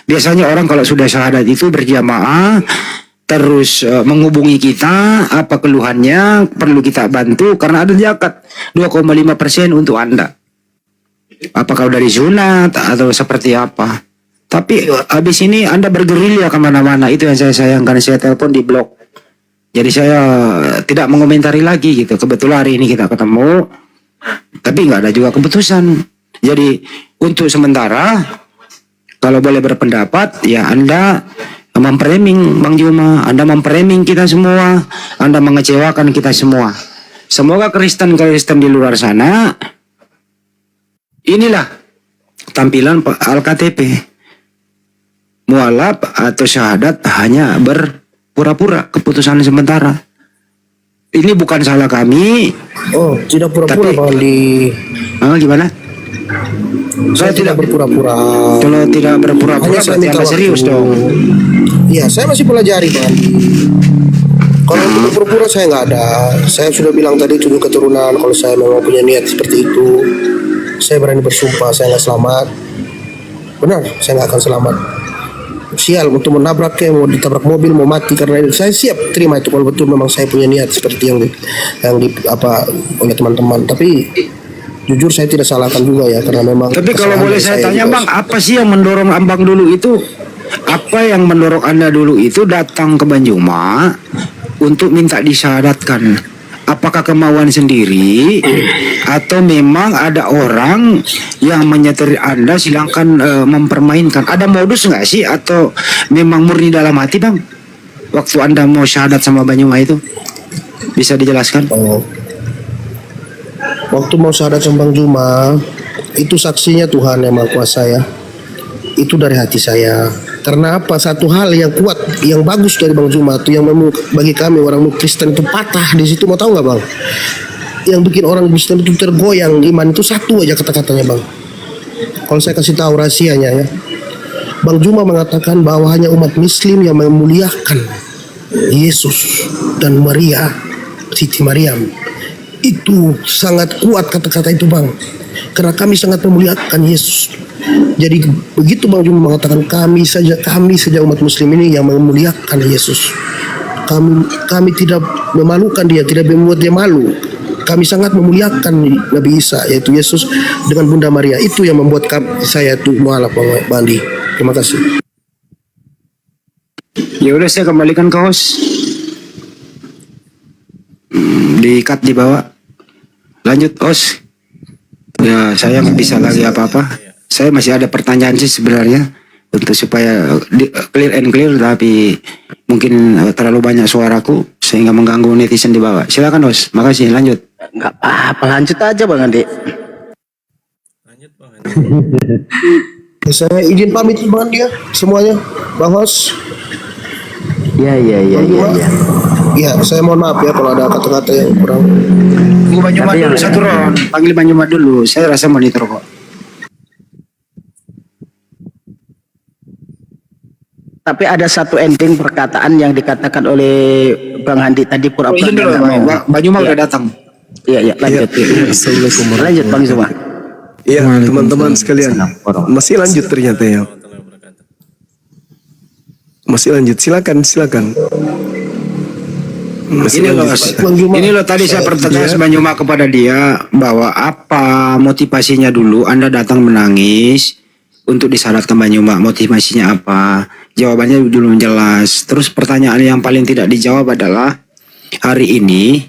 Biasanya orang kalau sudah syahadat itu berjamaah, terus menghubungi kita, apa keluhannya, perlu kita bantu, karena ada zakat 2,5% untuk Anda. Apakah dari sunat atau seperti apa? Tapi habis ini Anda bergerilya kemana-mana, itu yang saya sayangkan. Saya telepon di blok. Jadi saya tidak mengomentari lagi gitu. Kebetulan hari ini kita ketemu, tapi nggak ada juga keputusan. Jadi untuk sementara, kalau boleh berpendapat, ya Anda memframing Bang Juma, Anda memframing kita semua, Anda mengecewakan kita semua. Semoga Kristen-Kristen di luar sana, inilah tampilan Al-KTP. Mualaf atau syahadat hanya berpura-pura, keputusan sementara. Ini bukan salah kami. Oh, tidak pura-pura Tapi- Bang Andi. Gimana? Saya tidak berpura-pura. Kalau tidak berpura-pura Hanya saya berarti minta Anda serius waktu. dong. Iya, saya masih pelajari Bang Andi. Kalau untuk berpura-pura saya nggak ada. Saya sudah bilang tadi 7 keturunan. Kalau saya memang punya niat seperti itu, saya berani bersumpah saya nggak selamat. Benar, saya nggak akan selamat. Sial untuk menabrak kayak mau ditabrak mobil mau mati karena ini. Saya siap terima itu kalau betul memang saya punya niat seperti yang di apa oleh teman-teman. Tapi jujur saya tidak salahkan juga ya karena memang. Tapi kalau kesalahan boleh dari saya tanya juga. Bang, apa sih yang mendorong Abang dulu itu? Apa yang mendorong Anda dulu itu datang ke Banjuma untuk minta disyahadatkan? Apakah kemauan sendiri atau memang ada orang yang menyetir Anda silahkan mempermainkan? Ada modus nggak sih atau memang murni dalam hati Bang? Waktu Anda mau syahadat sama Banjuma itu bisa dijelaskan? Oh. Waktu mau syahadat sama Bang Juma, itu saksinya Tuhan yang Maha Kuasa ya. Itu dari hati saya. Karena apa? Satu hal yang kuat, yang bagus dari Bang Juma itu yang bagi kami orang Kristen itu patah di situ. Mau tahu nggak Bang? Yang bikin orang Kristen itu tergoyang iman itu satu aja kata-katanya Bang. Kalau saya kasih tahu rahasianya ya. Bang Juma mengatakan bahwa hanya umat Muslim yang memuliakan Yesus dan Maria, Siti Maryam. Itu sangat kuat kata-kata itu Bang. Karena kami sangat memuliakan Yesus. Jadi begitu Bang Juma mengatakan kami saja umat Muslim ini yang memuliakan Yesus. Kami tidak memalukan dia, tidak membuat dia malu. Kami sangat memuliakan Nabi Isa yaitu Yesus dengan Bunda Maria. Itu yang membuat saya tuh mualaf Bang Andi. Terima kasih. Ya udah saya kembalikan ke host. Di-cut di bawah. Lanjut host. Ya saya nggak bisa lagi apa-apa. Saya masih ada pertanyaan sih sebenarnya untuk supaya clear and clear, tapi mungkin terlalu banyak suaraku sehingga mengganggu netizen di bawah. Silakan host. Makasih. Lanjut. Nggak apa-apa, lanjut aja Bang Andi. Lanjut Bang Andi. Saya izin pamit Bang Andi ya semuanya. Bang Hos. Ya. Ya, saya mohon maaf ya kalau ada kata-kata yang kurang. Tunggu Banjuma Tapi dulu yang- satu round. Panggil Banjuma dulu. Saya rasa monitor kok. Tapi ada satu ending perkataan yang dikatakan oleh Bang Handi tadi Oh, pura-pura izin dulu nggak mau. Banjuma Iya. udah datang. Iya, lanjut. Assalamualaikum Lanjut Bang Zuma. Ya teman-teman sekalian, masih lanjut ternyata ya. Masih lanjut, silakan. Masih Ini loh, lanjut. Bang Juma. ini loh tadi saya pertanyaan Ya. Banjuma kepada dia bahwa apa motivasinya dulu Anda datang menangis untuk disyaratkan Banjuma, motivasinya apa? Jawabannya belum jelas. Terus pertanyaan yang paling tidak dijawab adalah hari ini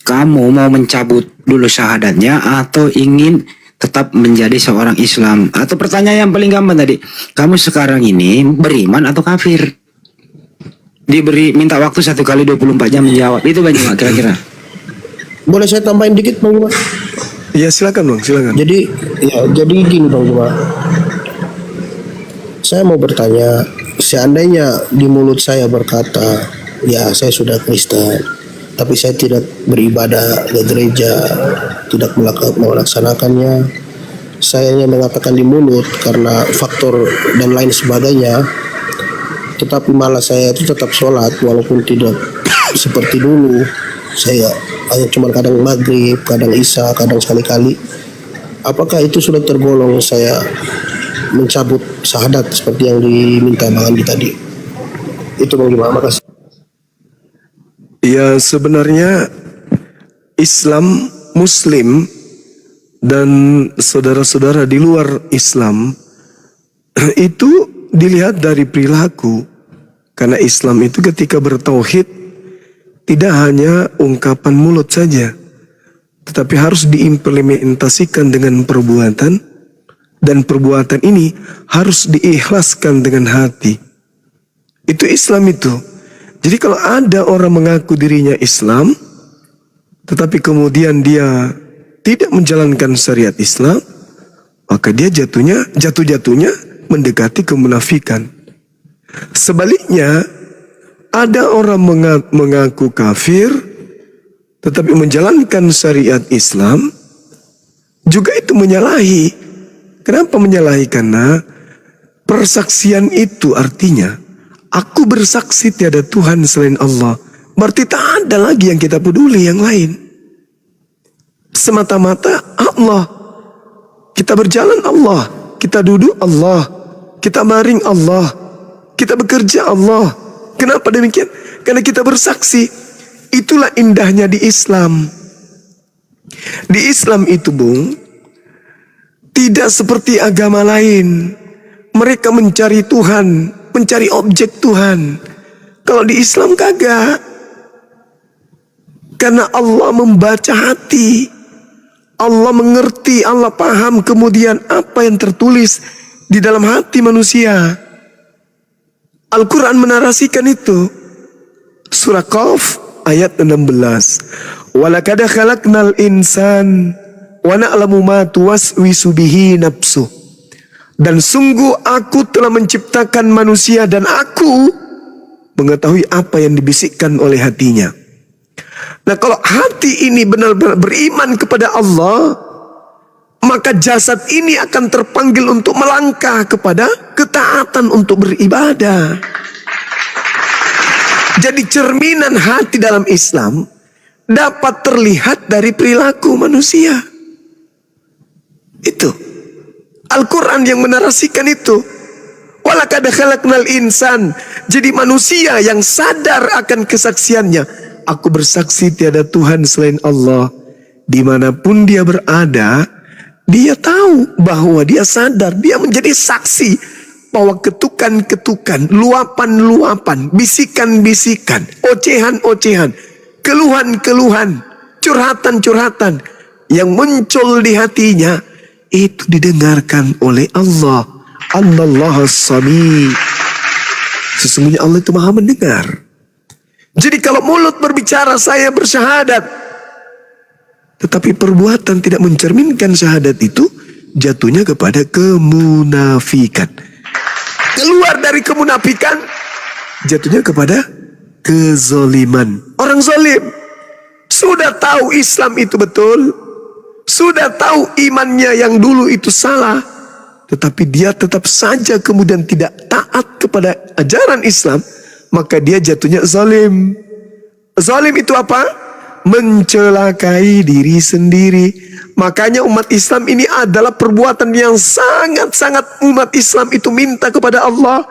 kamu mau mencabut dulu syahadatnya atau ingin tetap menjadi seorang Islam? Atau pertanyaan yang paling gampang tadi, kamu sekarang ini beriman atau kafir? Diberi minta waktu 1 kali 24 jam menjawab. Itu Banjuma kira-kira. Boleh saya tambahin dikit Bang Juma? Ya silakan Bang, silakan. Jadi gini Bang Juma. Saya mau bertanya, seandainya di mulut saya berkata, ya saya sudah Kristen, tapi saya tidak beribadah ke gereja, tidak melaksanakannya. Saya hanya mengatakan di mulut karena faktor dan lain sebagainya. Tetapi malah saya itu tetap sholat walaupun tidak seperti dulu. Saya hanya cuma kadang maghrib, kadang isya, kadang sekali-kali. Apakah itu sudah tergolong saya mencabut syahadat seperti yang diminta Bang Andi tadi? Itu Bang Juma, makasih. Ya sebenarnya Islam, Muslim dan saudara-saudara di luar Islam itu dilihat dari perilaku. Karena Islam itu ketika bertauhid tidak hanya ungkapan mulut saja, tetapi harus diimplementasikan dengan perbuatan, dan perbuatan ini harus diikhlaskan dengan hati. Itu Islam itu. Jadi kalau ada orang mengaku dirinya Islam, tetapi kemudian dia tidak menjalankan syariat Islam, maka dia jatuh-jatuhnya mendekati kemunafikan. Sebaliknya, ada orang mengaku kafir, tetapi menjalankan syariat Islam, juga itu menyalahi. Kenapa menyalahi? Karena persaksian itu artinya, aku bersaksi tiada Tuhan selain Allah. Berarti tak ada lagi yang kita peduli yang lain. Semata-mata Allah. Kita berjalan Allah. Kita duduk Allah. Kita baring Allah. Kita bekerja Allah. Kenapa demikian? Karena kita bersaksi. Itulah indahnya di Islam. Di Islam itu, Bung, tidak seperti agama lain. Mereka mencari Tuhan, mencari objek Tuhan. Kalau di Islam kagak. Karena Allah membaca hati. Allah mengerti, Allah paham kemudian apa yang tertulis di dalam hati manusia. Al-Quran menarasikan itu. Surah Qaf ayat 16. Walaqad khalaqnal insan wa na'lamu ma tuwaswisu bihi nafsuh. Dan sungguh aku telah menciptakan manusia dan aku mengetahui apa yang dibisikkan oleh hatinya. Nah, kalau hati ini benar-benar beriman kepada Allah, maka jasad ini akan terpanggil untuk melangkah kepada ketaatan untuk beribadah. Jadi cerminan hati dalam Islam dapat terlihat dari perilaku manusia. Itu Al-Quran yang menarasikan itu. Walaqad khalaqnal insan. Jadi manusia yang sadar akan kesaksiannya. Aku bersaksi tiada Tuhan selain Allah. Dimanapun dia berada, dia tahu bahwa dia sadar, dia menjadi saksi bahwa ketukan-ketukan, luapan-luapan, bisikan-bisikan, ocehan-ocehan, keluhan-keluhan, curhatan-curhatan yang muncul di hatinya itu didengarkan oleh Allah. Allaha Sami. Sesungguhnya Allah itu Maha mendengar. Jadi kalau mulut berbicara saya bersyahadat, tetapi perbuatan tidak mencerminkan syahadat itu, jatuhnya kepada kemunafikan. Keluar dari kemunafikan, jatuhnya kepada kezaliman. Orang zalim sudah tahu Islam itu betul, sudah tahu imannya yang dulu itu salah, tetapi dia tetap saja kemudian tidak taat kepada ajaran Islam, maka dia jatuhnya zalim. Zalim itu apa? Mencelakai diri sendiri. Makanya umat Islam ini adalah perbuatan yang sangat-sangat umat Islam itu minta kepada Allah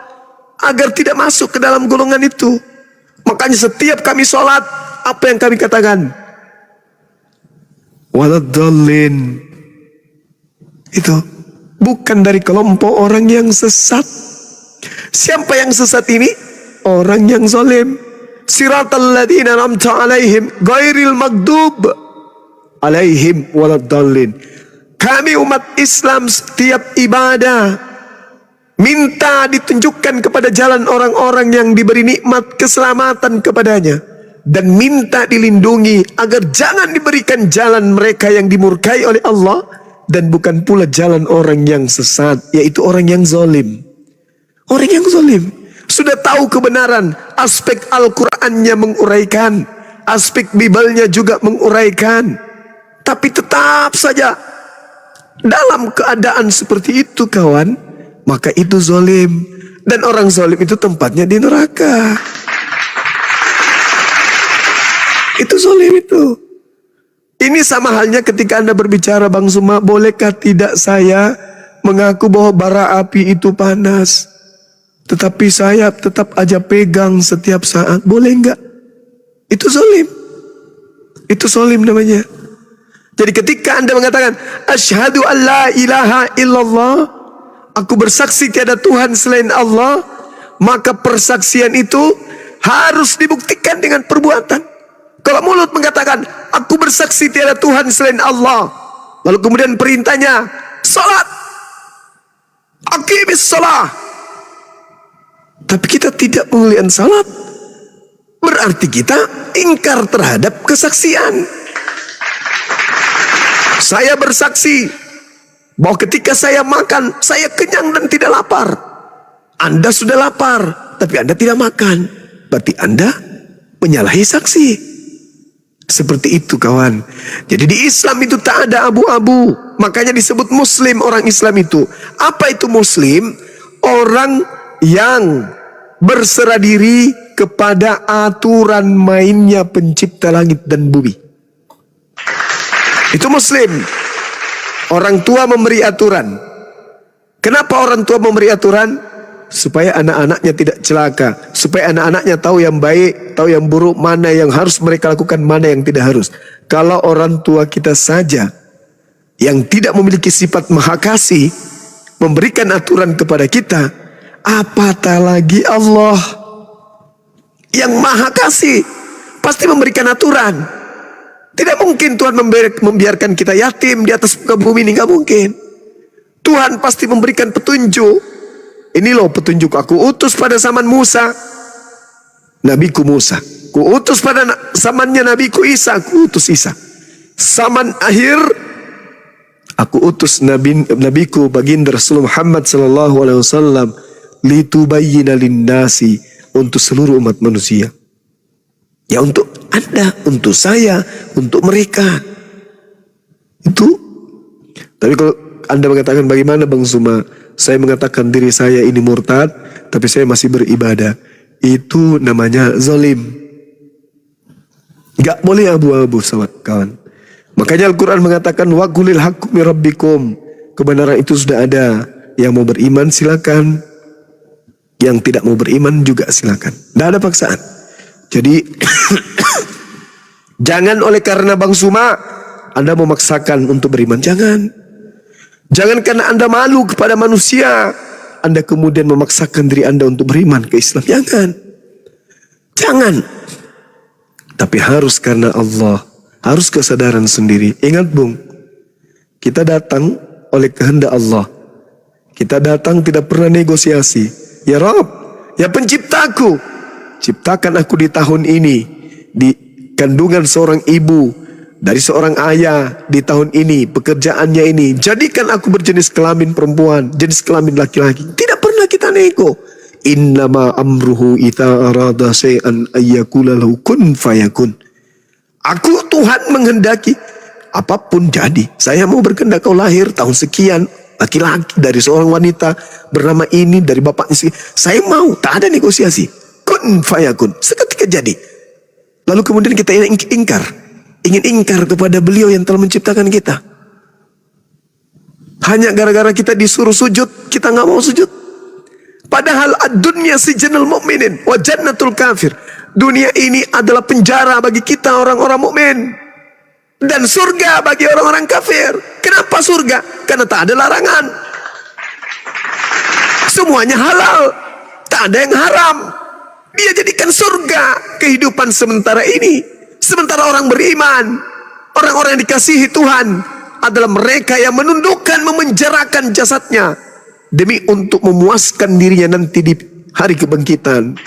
agar tidak masuk ke dalam golongan itu. Makanya setiap kami sholat, apa yang kami katakan? Waladdallin. Itu bukan dari kelompok orang yang sesat. Siapa yang sesat ini? Orang yang zalim. Siratal ladzina an'amta 'alaihim ghairil maghdub 'alaihim waladdallin. Kami umat Islam setiap ibadah minta ditunjukkan kepada jalan orang-orang yang diberi nikmat keselamatan kepadanya, dan minta dilindungi agar jangan diberikan jalan mereka yang dimurkai oleh Allah, dan bukan pula jalan orang yang sesat, yaitu orang yang zalim. Orang yang zalim sudah tahu kebenaran, aspek Al-Qur'annya menguraikan, aspek Bibalnya juga menguraikan, tapi tetap saja dalam keadaan seperti itu kawan, maka itu zalim. Dan orang zalim itu tempatnya di neraka. Itu zalim itu. Ini sama halnya ketika Anda berbicara, Bang Suma, bolehkah tidak saya mengaku bahwa bara api itu panas, tetapi saya tetap aja pegang setiap saat, boleh enggak? Itu zalim. Itu zalim namanya. Jadi ketika Anda mengatakan asyhadu an la ilaha illallah, aku bersaksi tiada Tuhan selain Allah, maka persaksian itu harus dibuktikan dengan perbuatan. Kalau mulut mengatakan, aku bersaksi tiada Tuhan selain Allah. Lalu kemudian perintahnya, salat. Aqimis salah. Tapi kita tidak mengerjakan salat. Berarti kita ingkar terhadap kesaksian. Saya bersaksi bahwa ketika saya makan, saya kenyang dan tidak lapar. Anda sudah lapar, tapi Anda tidak makan. Berarti Anda menyalahi saksi. Seperti itu kawan. Jadi di Islam itu tak ada abu-abu. Makanya disebut Muslim orang Islam itu. Apa itu Muslim? Orang yang berserah diri kepada aturan mainnya pencipta langit dan bumi. Itu Muslim. Orang tua memberi aturan. Kenapa orang tua memberi aturan? Supaya anak-anaknya tidak celaka, supaya anak-anaknya tahu yang baik, tahu yang buruk, mana yang harus mereka lakukan, mana yang tidak harus. Kalau orang tua kita saja yang tidak memiliki sifat maha kasih memberikan aturan kepada kita, apatah lagi Allah yang maha kasih pasti memberikan aturan. Tidak mungkin Tuhan membiarkan kita yatim di atas muka bumi ini, nggak mungkin. Tuhan pasti memberikan petunjuk. Ini loh petunjuk, aku utus pada zaman Musa, nabiku Musa. Ku utus pada zamannya nabiku Isa, aku utus Isa. Zaman akhir, aku utus nabiku baginda Rasul Muhammad sallallahu alaihi wasallam litubayyina linnasi, untuk seluruh umat manusia. Ya untuk Anda, untuk saya, untuk mereka. Itu. Tapi kalau Anda mengatakan bagaimana Bang Suma? Saya mengatakan diri saya ini murtad, tapi saya masih beribadah. Itu namanya zalim. Gak boleh abu-abu kawan. Makanya Al-Quran mengatakan wa qulil haqqu mir rabbikum. Kebenaran itu sudah ada. Yang mau beriman silakan. Yang tidak mau beriman juga silakan. Tidak ada paksaan. Jadi jangan oleh karena Bang Suma Anda memaksakan untuk beriman. Jangan. Jangan karena Anda malu kepada manusia Anda kemudian memaksakan diri Anda untuk beriman ke Islam. Jangan. Tapi harus karena Allah. Harus kesadaran sendiri. Ingat Bung, kita datang oleh kehendak Allah. Kita datang tidak pernah negosiasi. Ya Rabb, ya penciptaku, ciptakan aku di tahun ini, di kandungan seorang ibu, dari seorang ayah di tahun ini, pekerjaannya ini, jadikan aku berjenis kelamin perempuan, jenis kelamin laki-laki. Tidak pernah kita nego. Innama amruhu idza arada syai'an ayyakula lahu kun fayakun. Aku Tuhan menghendaki apapun jadi. Saya mau berkehendak kau lahir tahun sekian, laki-laki dari seorang wanita bernama ini, dari bapaknya sekian. Saya mau, tak ada negosiasi. Kun fayakun, seketika jadi. Lalu kemudian kita ingin ingkar kepada beliau yang telah menciptakan kita. Hanya gara-gara kita disuruh sujud, kita nggak mau sujud. Padahal ad-dunya sijnul mu'minin wa jannatul kafir. Dunia ini adalah penjara bagi kita orang-orang mukmin dan surga bagi orang-orang kafir. Kenapa surga? Karena tak ada larangan. Semuanya halal, tak ada yang haram. Dia jadikan surga kehidupan sementara ini. Sementara orang beriman, orang-orang yang dikasihi Tuhan adalah mereka yang menundukkan, memenjarakan jasadnya demi untuk memuaskan dirinya nanti di hari kebangkitan.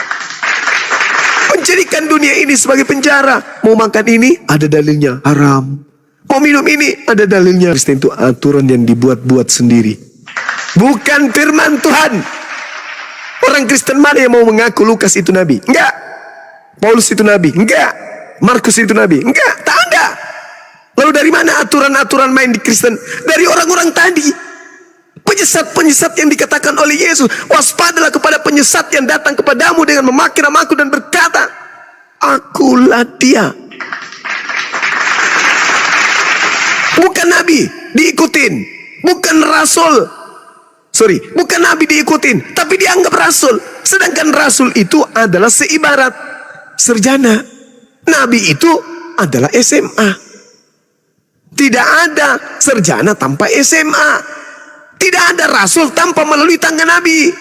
Menjadikan dunia ini sebagai penjara. Mau makan ini, ada dalilnya, haram. Mau minum ini, ada dalilnya. Kristen itu aturan yang dibuat-buat sendiri. Bukan firman Tuhan. Orang Kristen mana yang mau mengaku Lukas itu nabi? Enggak. Paulus itu nabi? Enggak. Markus itu nabi? Enggak, tak ada. Lalu dari mana aturan-aturan main di Kristen? Dari orang-orang tadi. Penyesat-penyesat yang dikatakan oleh Yesus. Waspadalah kepada penyesat yang datang kepadamu dengan memakai namaku dan berkata, akulah dia. Bukan nabi diikutin, bukan rasul. Bukan nabi diikutin, tapi dianggap rasul. Sedangkan rasul itu adalah seibarat sarjana. Nabi itu adalah SMA. Tidak ada sarjana tanpa SMA. Tidak ada rasul tanpa melalui tangan Nabi.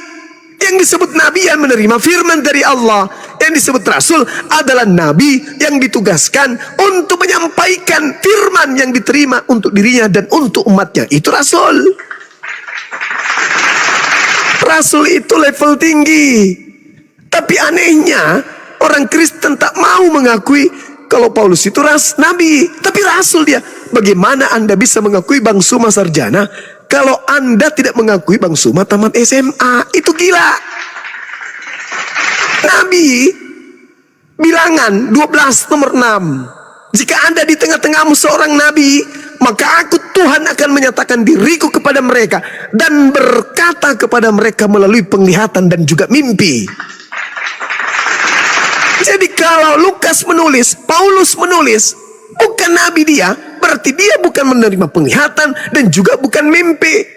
Yang disebut Nabi yang menerima firman dari Allah, yang yang disebut rasul adalah nabi yang ditugaskan untuk menyampaikan firman yang diterima untuk dirinya dan untuk umatnya. Itu rasul. Rasul itu level tinggi. Tapi anehnya orang Kristen tak mau mengakui kalau Paulus itu nabi, tapi rasul dia. Bagaimana Anda bisa mengakui Bang Suma sarjana kalau Anda tidak mengakui Bang Suma tamat SMA? Itu gila. Nabi bilangan 12 nomor 6. Jika Anda di tengah-tengahmu seorang nabi, maka aku Tuhan akan menyatakan diriku kepada mereka dan berkata kepada mereka melalui penglihatan dan juga mimpi. Jadi kalau Lukas menulis, Paulus menulis, bukan nabi dia, berarti dia bukan menerima penglihatan dan juga bukan mimpi.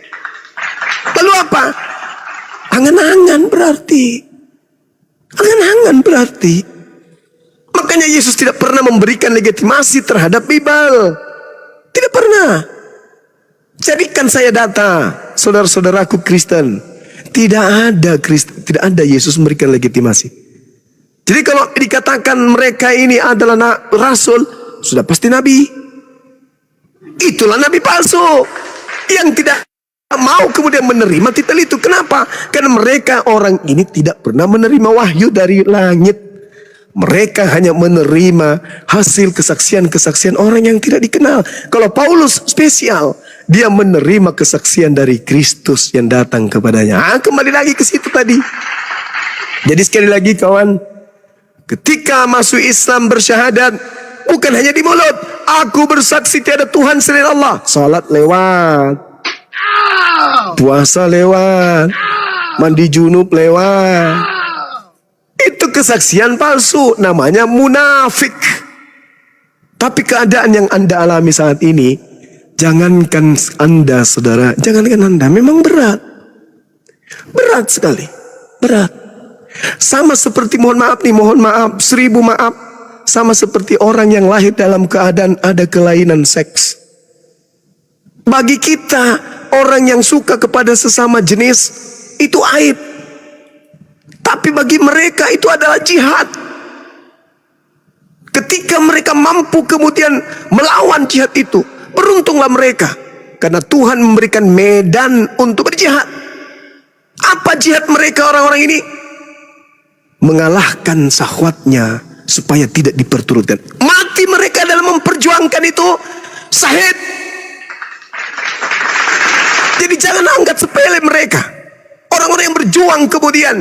Lalu apa? Angan-angan berarti. Angan-angan berarti. Makanya Yesus tidak pernah memberikan legitimasi terhadap Bible. Tidak pernah. Jadikan saya data, saudara-saudaraku Kristen. Tidak ada Yesus memberikan legitimasi. Jadi kalau dikatakan mereka ini adalah rasul, sudah pasti nabi. Itulah nabi palsu yang tidak mau kemudian menerima titel itu. Kenapa? Karena mereka orang ini tidak pernah menerima wahyu dari langit. Mereka hanya menerima hasil kesaksian-kesaksian orang yang tidak dikenal. Kalau Paulus spesial, dia menerima kesaksian dari Kristus yang datang kepadanya. Kembali lagi ke situ tadi. Jadi sekali lagi kawan, ketika masuk Islam bersyahadat, bukan hanya di mulut. Aku bersaksi tiada Tuhan selain Allah. Salat lewat, puasa lewat, mandi junub lewat. Itu kesaksian palsu, namanya munafik. Tapi keadaan yang Anda alami saat ini, jangankan Anda saudara, jangankan Anda, memang berat. Berat sekali, berat. Sama seperti mohon maaf, 1000 maaf. Sama seperti orang yang lahir dalam keadaan ada kelainan seks. Bagi kita, orang yang suka kepada sesama jenis, itu aib. Tapi bagi mereka itu adalah jihad. Ketika mereka mampu kemudian melawan jihad itu, beruntunglah mereka. Karena Tuhan memberikan medan untuk berjihad. Apa jihad mereka orang-orang ini? Mengalahkan syahwatnya supaya tidak diperturutkan. Mati mereka dalam memperjuangkan itu syahid. Jadi jangan anggap sepele mereka. Orang-orang yang berjuang kemudian,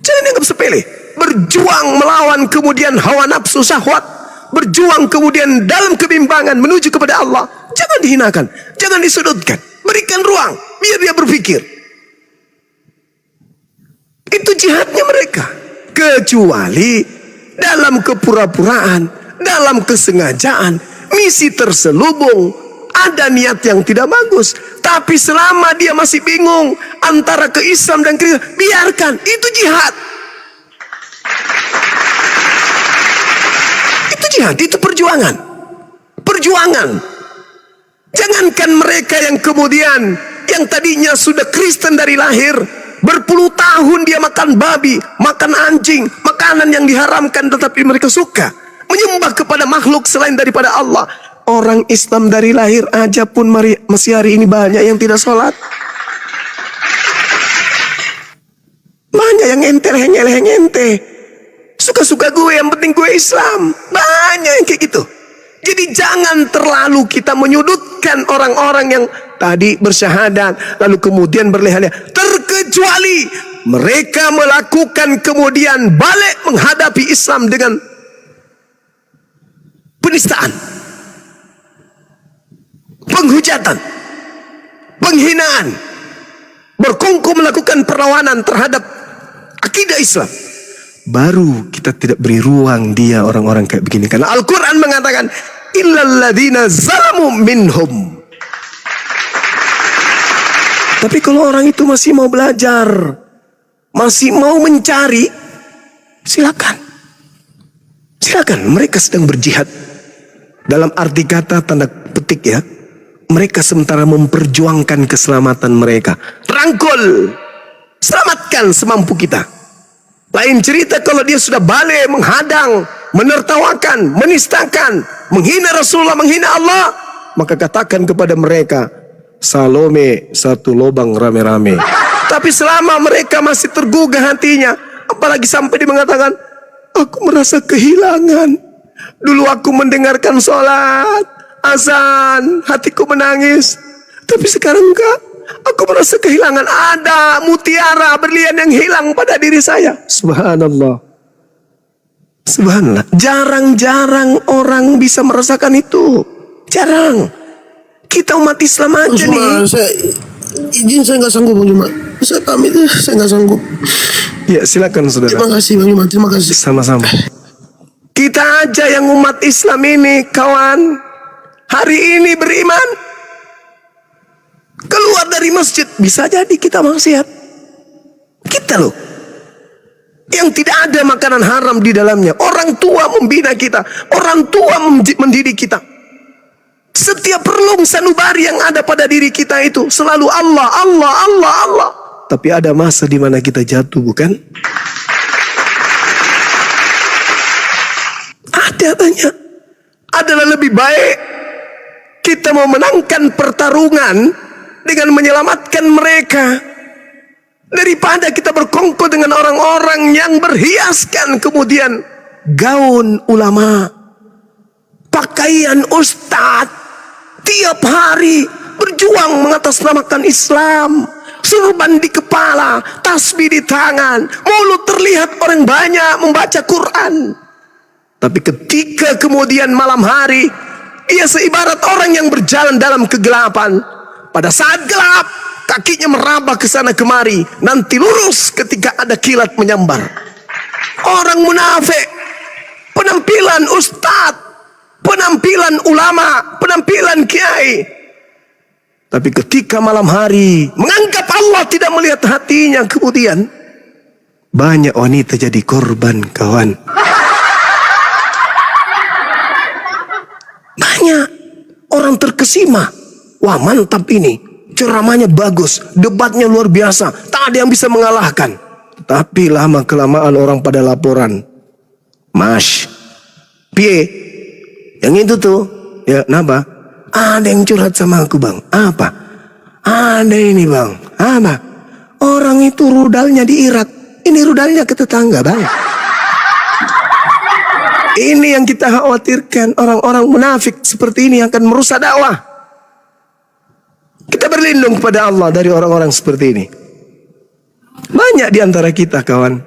jangan anggap sepele. Berjuang melawan kemudian hawa nafsu syahwat. Berjuang kemudian dalam kebimbangan menuju kepada Allah. Jangan dihinakan, jangan disudutkan. Berikan ruang, biar dia berpikir. Itu jihadnya mereka. Kecuali dalam kepura-puraan, dalam kesengajaan, misi terselubung, ada niat yang tidak bagus. Tapi selama dia masih bingung antara ke Islam dan ke, biarkan, itu jihad. Itu jihad, itu perjuangan. Perjuangan. Jangankan mereka yang kemudian, yang tadinya sudah Kristen dari lahir, berpuluh tahun dia makan babi, makan anjing, makanan yang diharamkan, tetapi mereka suka menyembah kepada makhluk selain daripada Allah. Orang Islam dari lahir aja pun masih hari ini banyak yang tidak sholat. Banyak yang ente, leheng ente. Suka-suka gue, yang penting gue Islam. Banyak yang kayak gitu. Jadi jangan terlalu kita menyudutkan orang-orang yang tadi bersyahadat, lalu kemudian berleha-leha. Terkecuali mereka melakukan kemudian balik menghadapi Islam dengan penistaan, penghujatan, penghinaan, berkongkol melakukan perlawanan terhadap akidah Islam. Baru kita tidak beri ruang dia orang-orang kayak begini. Karena Al-Quran mengatakan illal ladzina zalamu minhum. Tapi kalau orang itu masih mau belajar, masih mau mencari, silakan. Silakan, mereka sedang berjihad. Dalam arti kata tanda petik ya. Mereka sementara memperjuangkan keselamatan mereka. Rangkul, selamatkan semampu kita. Lain cerita kalau dia sudah balik menghadang, menertawakan, menistakan, menghina Rasulullah, menghina Allah, maka katakan kepada mereka, Salome satu lubang rame-rame. Tapi selama mereka masih tergugah hatinya, apalagi sampai dia mengatakan, aku merasa kehilangan. Dulu aku mendengarkan sholat, azan, hatiku menangis. Tapi sekarang enggak. Aku merasa kehilangan, ada mutiara berlian yang hilang pada diri saya. Subhanallah. Subhanallah. Jarang-jarang orang bisa merasakan itu. Jarang. Kita umat Islam aja nih. Saya izin, saya nggak sanggup Bang Jumat. Saya pamit, saya nggak sanggup. Ya silakan saudara. Terima kasih Bang Jumat, terima kasih. Sama-sama. Kita aja yang umat Islam ini, kawan, hari ini beriman, keluar dari masjid, bisa jadi kita maksiat. Kita loh, yang tidak ada makanan haram di dalamnya. Orang tua membina kita, orang tua mendidik kita. Setiap relung sanubari yang ada pada diri kita itu selalu Allah, Allah, Allah, Allah. Tapi ada masa di mana kita jatuh, bukan? Ada banyak. Adalah lebih baik kita mau menangkan pertarungan dengan menyelamatkan mereka daripada kita berkongkol dengan orang-orang yang berhiaskan kemudian gaun ulama, pakaian ustadz, tiap hari berjuang mengatasnamakan Islam, surban di kepala, tasbih di tangan, mulut terlihat orang banyak membaca Quran. Tapi ketika kemudian malam hari, ia seibarat orang yang berjalan dalam kegelapan. Pada saat gelap, kakinya meraba ke sana kemari, nanti lurus ketika ada kilat menyambar. Orang munafik, penampilan ustadz, penampilan ulama, penampilan kiai. Tapi ketika malam hari, menganggap Allah tidak melihat hatinya, kemudian banyak wanita jadi korban, kawan. Banyak orang terkesima. Wah mantap ini, ceramahnya bagus, debatnya luar biasa, tak ada yang bisa mengalahkan. Tapi lama-kelamaan orang pada laporan, Mas, piye? Yang itu tuh, ya napa? Ada yang curhat sama aku bang. Apa? Ada ini bang. Apa? Orang itu rudalnya di Irak, ini rudalnya ke tetangga bang. Ini yang kita khawatirkan, orang-orang munafik seperti ini akan merusak dakwah. Kita berlindung kepada Allah dari orang-orang seperti ini. Banyak di antara kita, kawan.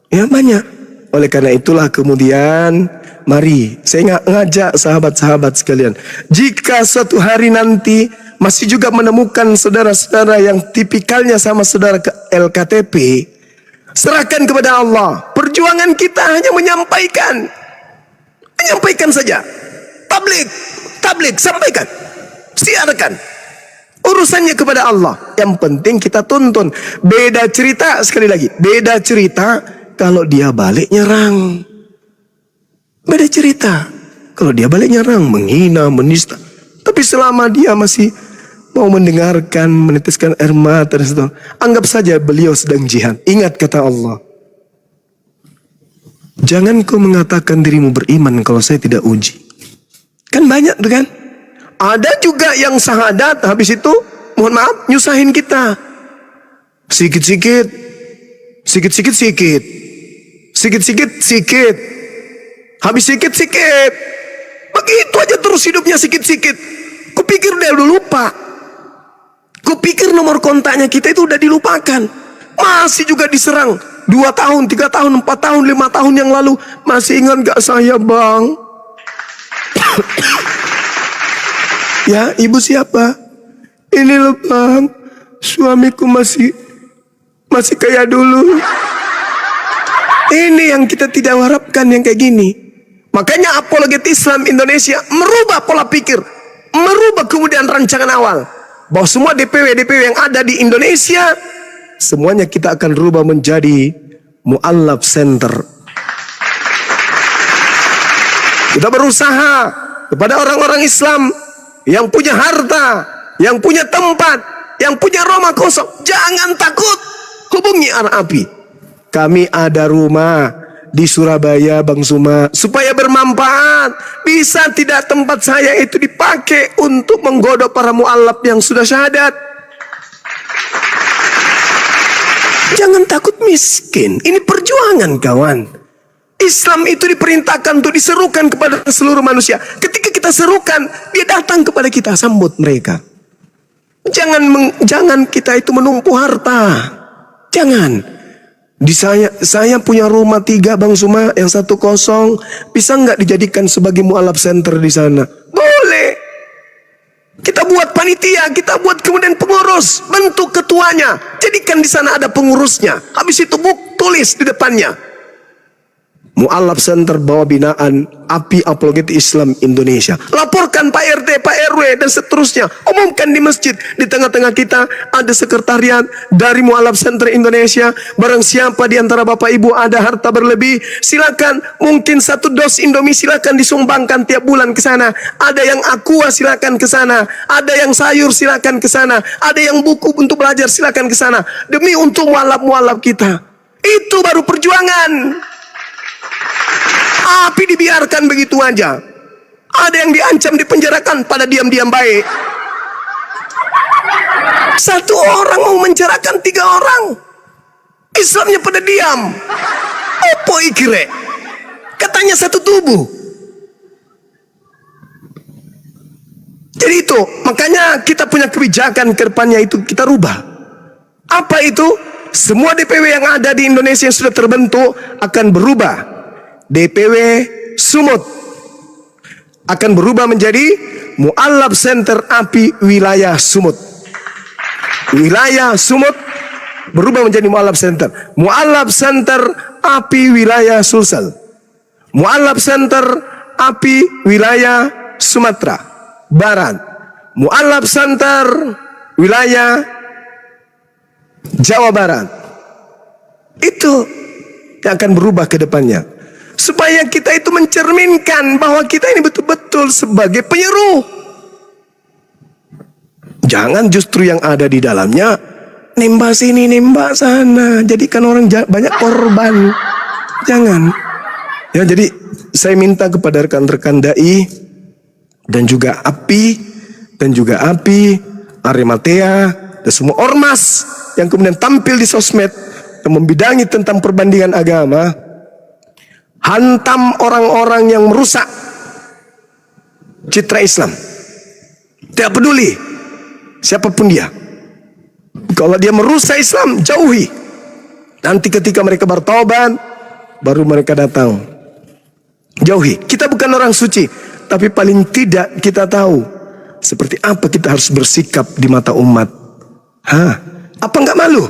Ya banyak. Oleh karena itulah kemudian, mari saya ngajak sahabat-sahabat sekalian. Jika suatu hari nanti masih juga menemukan saudara-saudara yang tipikalnya sama saudara LKTP, serahkan kepada Allah. Perjuangan kita hanya menyampaikan saja. Tabligh, sampaikan, siarkan. Urusannya kepada Allah. Yang penting kita tuntun. Beda cerita, sekali lagi, beda cerita kalau dia balik nyerang. Beda cerita kalau dia balik nyerang, menghina, menista. Tapi selama dia masih mau mendengarkan, meneteskan air mata dan sebagainya, anggap saja beliau sedang jihad. Ingat kata Allah, jangan kau mengatakan dirimu beriman kalau saya tidak uji. Kan banyak tuh kan. Ada juga yang syahadat, habis itu mohon maaf nyusahin kita. Sikit-sikit. Habis sikit-sikit. Begitu aja terus hidupnya sikit-sikit. Kupikir dia udah lupa. Kupikir nomor kontaknya kita itu udah dilupakan. Masih juga diserang. 2 tahun, 3 tahun, 4 tahun, 5 tahun yang lalu. Masih ingat gak saya bang? Ya, ibu siapa? Ini loh bang, suamiku masih kayak dulu. Ini yang kita tidak harapkan yang kayak gini. Makanya apologet Islam Indonesia merubah pola pikir, merubah kemudian rancangan awal, bahwa semua DPW yang ada di Indonesia semuanya kita akan rubah menjadi mu'allaf center. Kita berusaha kepada orang-orang Islam yang punya harta, yang punya tempat, yang punya rumah kosong, jangan takut, hubungi Ar-Api. kami ada rumah di Surabaya, Bang Suma, supaya bermanfaat. Bisa tidak tempat saya itu dipakai untuk menggodok para mu'alaf yang sudah syahadat? Jangan takut miskin. Ini perjuangan, kawan. Islam itu diperintahkan untuk diserukan kepada seluruh manusia. Ketika kita serukan, dia datang kepada kita, sambut mereka. Jangan kita itu menumpu harta. Jangan. Saya punya rumah 3, Bang Suma, yang 1 kosong. Bisa nggak dijadikan sebagai mu'alaf center di sana? Boleh. Kita buat panitia, kita buat kemudian pengurus, bentuk ketuanya, jadikan di sana ada pengurusnya. Habis itu tulis di depannya, Mu'alaf Center bawah binaan API Apologetik Islam Indonesia. Laporkan Pak RT, Pak RW, dan seterusnya. Umumkan di masjid. Di tengah-tengah kita ada sekretariat dari Mu'alaf Center Indonesia. Barang siapa di antara Bapak Ibu ada harta berlebih, silakan. Mungkin 1 dos Indomie silakan disumbangkan tiap bulan ke sana. Ada yang aqua silakan ke sana. Ada yang sayur silakan ke sana. Ada yang buku untuk belajar silakan ke sana. Demi untuk mu'alaf-mu'alaf kita. Itu baru perjuangan. Api dibiarkan begitu aja. Ada yang diancam dipenjarakan, pada diam-diam baik. 1 orang mau menjarakan 3 orang. Islamnya pada diam. Apa ikire? Katanya 1 tubuh. Jadi itu, makanya kita punya kebijakan ke depannya itu kita rubah. Apa itu? Semua DPW yang ada di Indonesia yang sudah terbentuk akan berubah. DPW Sumut akan berubah menjadi Mu'alaf Center API Wilayah Sumut. Wilayah Sumut berubah menjadi Mu'alaf Center. Mu'alaf Center API Wilayah Sulsel. Mu'alaf Center API Wilayah Sumatera Barat. Mu'alaf Center Wilayah Jawa Barat. Itu yang akan berubah ke depannya. Supaya kita itu mencerminkan bahwa kita ini betul-betul sebagai penyeru. Jangan justru yang ada di dalamnya nembak sini, nembak sana, jadikan orang banyak korban. Jangan. Ya, jadi saya minta kepada rekan-rekan dai dan juga API, Arematea, dan semua ormas yang kemudian tampil di sosmed yang membidangi tentang perbandingan agama, hantam orang-orang yang merusak citra Islam. Tidak peduli siapapun dia. Kalau dia merusak Islam, jauhi. Nanti ketika mereka bertobat, baru mereka datang. Jauhi. Kita bukan orang suci, tapi paling tidak kita tahu seperti apa kita harus bersikap di mata umat. Apa nggak malu?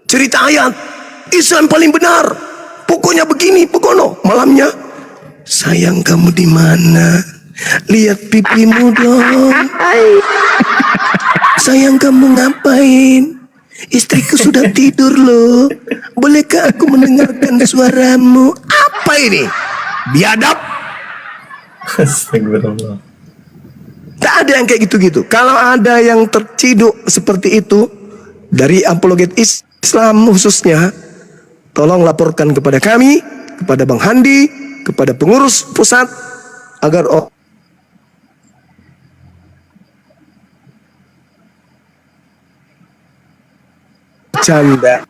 Cerita ayat Islam paling benar. Pokoknya begini, pokoknya malamnya, sayang kamu di mana? Lihat pipimu dong. Sayang kamu ngapain? Istriku sudah tidur loh. Bolehkah aku mendengarkan suaramu? Apa ini? Biadab. Astagfirullah. Tak ada yang kayak gitu-gitu. Kalau ada yang terciduk seperti itu dari apologet Islam khususnya, tolong laporkan kepada kami, kepada Bang Handi, kepada pengurus pusat, agar canda.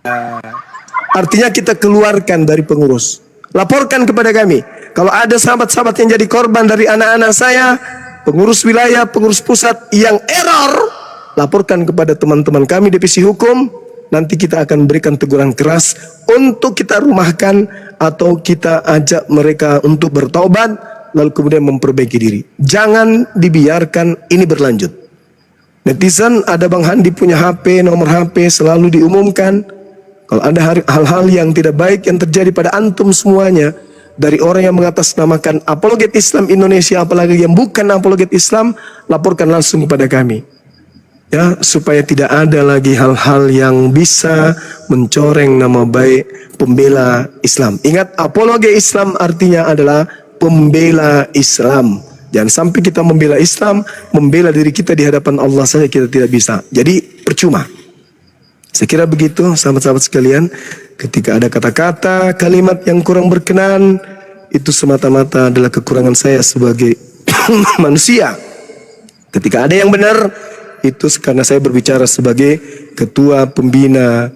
Artinya kita keluarkan dari pengurus. Laporkan kepada kami. Kalau ada sahabat-sahabat yang jadi korban dari anak-anak saya, pengurus wilayah, pengurus pusat yang error, laporkan kepada teman-teman kami divisi hukum. Nanti kita akan berikan teguran keras untuk kita rumahkan atau kita ajak mereka untuk bertaubat lalu kemudian memperbaiki diri. Jangan dibiarkan ini berlanjut. Netizen, ada Bang Handi punya HP, nomor HP selalu diumumkan. Kalau ada hal-hal yang tidak baik yang terjadi pada antum semuanya dari orang yang mengatasnamakan apologet Islam Indonesia, apalagi yang bukan apologet Islam, laporkan langsung kepada kami. Ya, supaya tidak ada lagi hal-hal yang bisa mencoreng nama baik pembela Islam. Ingat, apologi Islam artinya adalah pembela Islam. Jangan sampai kita membela Islam, membela diri kita di hadapan Allah saja kita tidak bisa. Jadi percuma. Saya kira begitu sahabat-sahabat sekalian. Ketika ada kata-kata, kalimat yang kurang berkenan, itu semata-mata adalah kekurangan saya sebagai manusia. Ketika ada yang benar, itu karena saya berbicara sebagai ketua pembina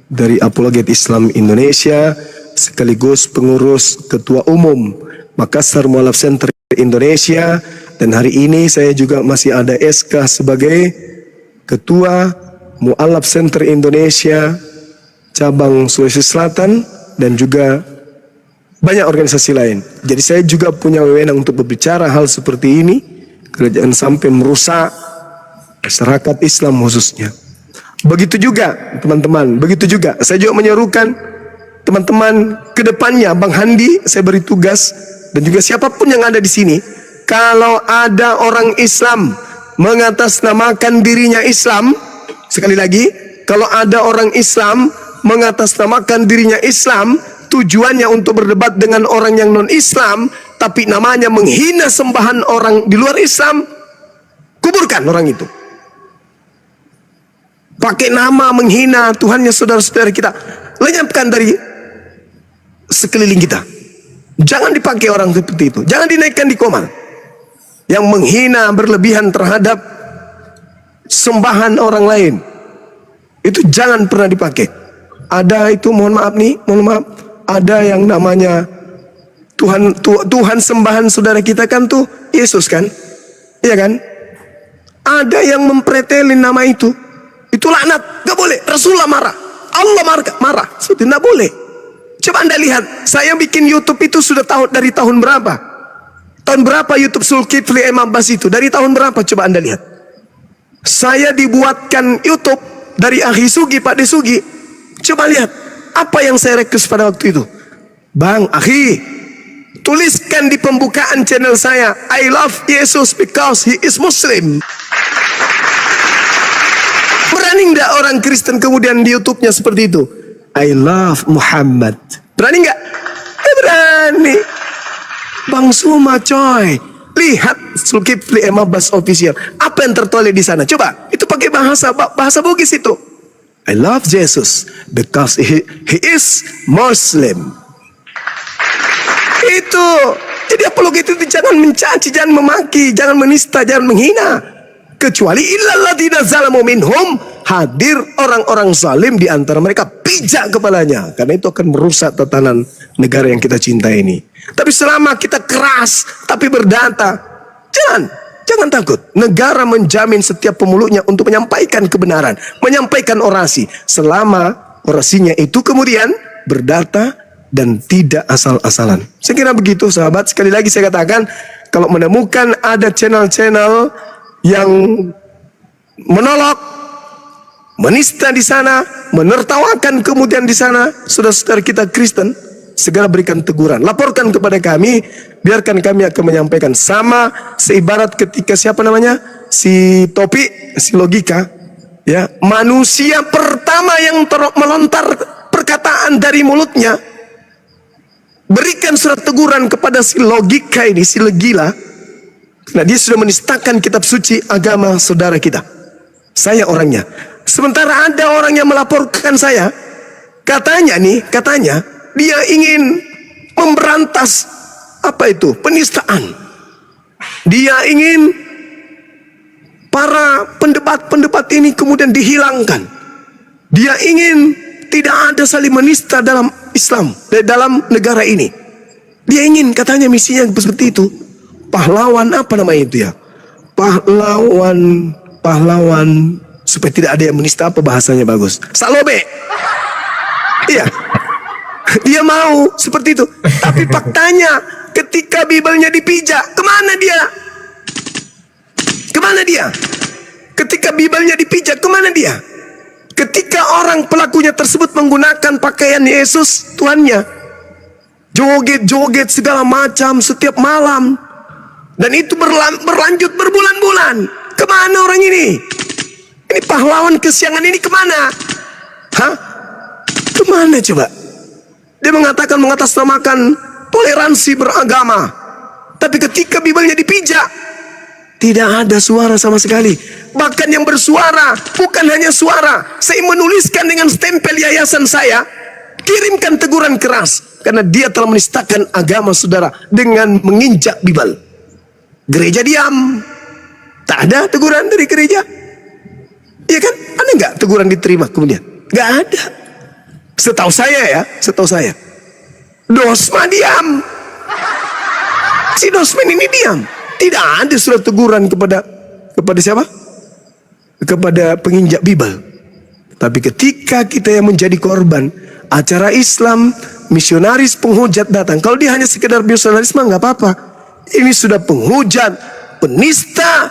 dari Apologet Islam Indonesia, sekaligus pengurus ketua umum Makassar Mualaf Center Indonesia, dan hari ini saya juga masih ada SK sebagai ketua Mualaf Center Indonesia cabang Sulawesi Selatan dan juga banyak organisasi lain. Jadi saya juga punya wewenang untuk berbicara hal seperti ini, jangan sampai merusak masyarakat Islam khususnya. Begitu juga teman-teman, begitu juga saya juga menyerukan teman-teman ke depannya, Bang Handi, saya beri tugas, dan juga siapapun yang ada di sini, kalau ada orang Islam mengatasnamakan dirinya Islam, sekali lagi, kalau ada orang Islam mengatasnamakan dirinya Islam, tujuannya untuk berdebat dengan orang yang non-Islam, tapi namanya menghina sembahan orang di luar Islam, kuburkan orang itu. Pakai nama menghina Tuhannya saudara-saudara kita, lenyapkan dari sekeliling kita. Jangan dipakai orang seperti itu. Jangan dinaikkan di komal. Yang menghina berlebihan terhadap sembahan orang lain, itu jangan pernah dipakai. Ada itu, mohon maaf nih, mohon maaf, ada yang namanya Tuhan sembahan saudara kita kan tuh Yesus kan, iya kan? Ada yang mempretelin nama itu laknat, gak boleh. Rasulullah marah, Allah marah, seperti tidak boleh. Coba Anda lihat, saya bikin YouTube itu sudah dari tahun berapa? Tahun berapa YouTube Zulkifli M. Abbas itu? Dari tahun berapa? Coba Anda lihat. Saya dibuatkan YouTube dari Akhi Sugi, Pak Desugi. Coba lihat, apa yang saya request pada waktu itu? Bang, Akhi, tuliskan di pembukaan channel saya, I love Yesus because he is Muslim. Berani nggak orang Kristen kemudian di YouTube-nya seperti itu? I love Muhammad. Berani nggak? Berani. Bang Suma coy, lihat Zulkifli M. Abbas official. Apa yang tertulis di sana? Coba, itu pakai bahasa Bugis itu. I love Jesus because he is Muslim. Itu. Jadi apologet itu jangan mencaci, jangan memaki, jangan menista, jangan menghina. Kecuali illalladzina zalamu minhum, hadir orang-orang zalim di antara mereka, pijak kepalanya, karena itu akan merusak tatanan negara yang kita cintai ini. Tapi selama kita keras tapi berdata, jangan takut. Negara menjamin setiap pemulutnya untuk menyampaikan kebenaran, menyampaikan orasi, selama orasinya itu kemudian berdata dan tidak asal-asalan. Saya kira begitu sahabat. Sekali lagi saya katakan, kalau menemukan ada channel-channel yang menolak, menista di sana, menertawakan kemudian di sana saudara-saudara kita Kristen, segera berikan teguran, laporkan kepada kami, biarkan kami akan menyampaikan. Sama seibarat ketika siapa namanya, si Topik, si Logika, ya, manusia pertama yang melontar perkataan dari mulutnya, berikan surat teguran kepada si Logika ini, si Legila. Nah, dia sudah menistakan kitab suci agama saudara kita. Saya orangnya. Sementara ada orang yang melaporkan saya, katanya dia ingin memberantas apa itu? Penistaan. Dia ingin para pendebat-pendebat ini kemudian dihilangkan. Dia ingin tidak ada saling menista dalam Islam, dalam negara ini. Dia ingin, katanya misinya seperti itu. Pahlawan apa namanya itu ya? Pahlawan supaya tidak ada yang menista, apa bahasanya bagus? Salobe. Iya. Dia mau seperti itu. Tapi faktanya ketika Bibelnya dipijak, kemana dia? Kemana dia? Ketika Bibelnya dipijak, kemana dia? Ketika orang pelakunya tersebut menggunakan pakaian Yesus Tuhannya, joget-joget segala macam setiap malam, dan itu berlanjut berbulan-bulan. Kemana orang ini? Ini pahlawan kesiangan ini kemana? Hah? Kemana coba? Dia mengatakan mengatasnamakan toleransi beragama, tapi ketika Bibelnya dipijak, Tidak ada suara sama sekali. Bahkan yang bersuara bukan hanya suara. Saya menuliskan dengan stempel yayasan saya, kirimkan teguran keras karena dia telah menistakan agama saudara dengan menginjak Bible. Gereja diam. Tak ada teguran dari gereja. Iya kan? Ada nggak teguran diterima kemudian? Nggak ada. Setahu saya ya, setahu saya. Dosma diam. Si Dosman ini diam. Tidak ada surat teguran kepada siapa? Kepada penginjak Bible. Tapi ketika kita yang menjadi korban acara Islam, misionaris penghujat datang. Kalau dia hanya sekedar misionaris mah nggak apa-apa. Ini sudah penghujat, penista,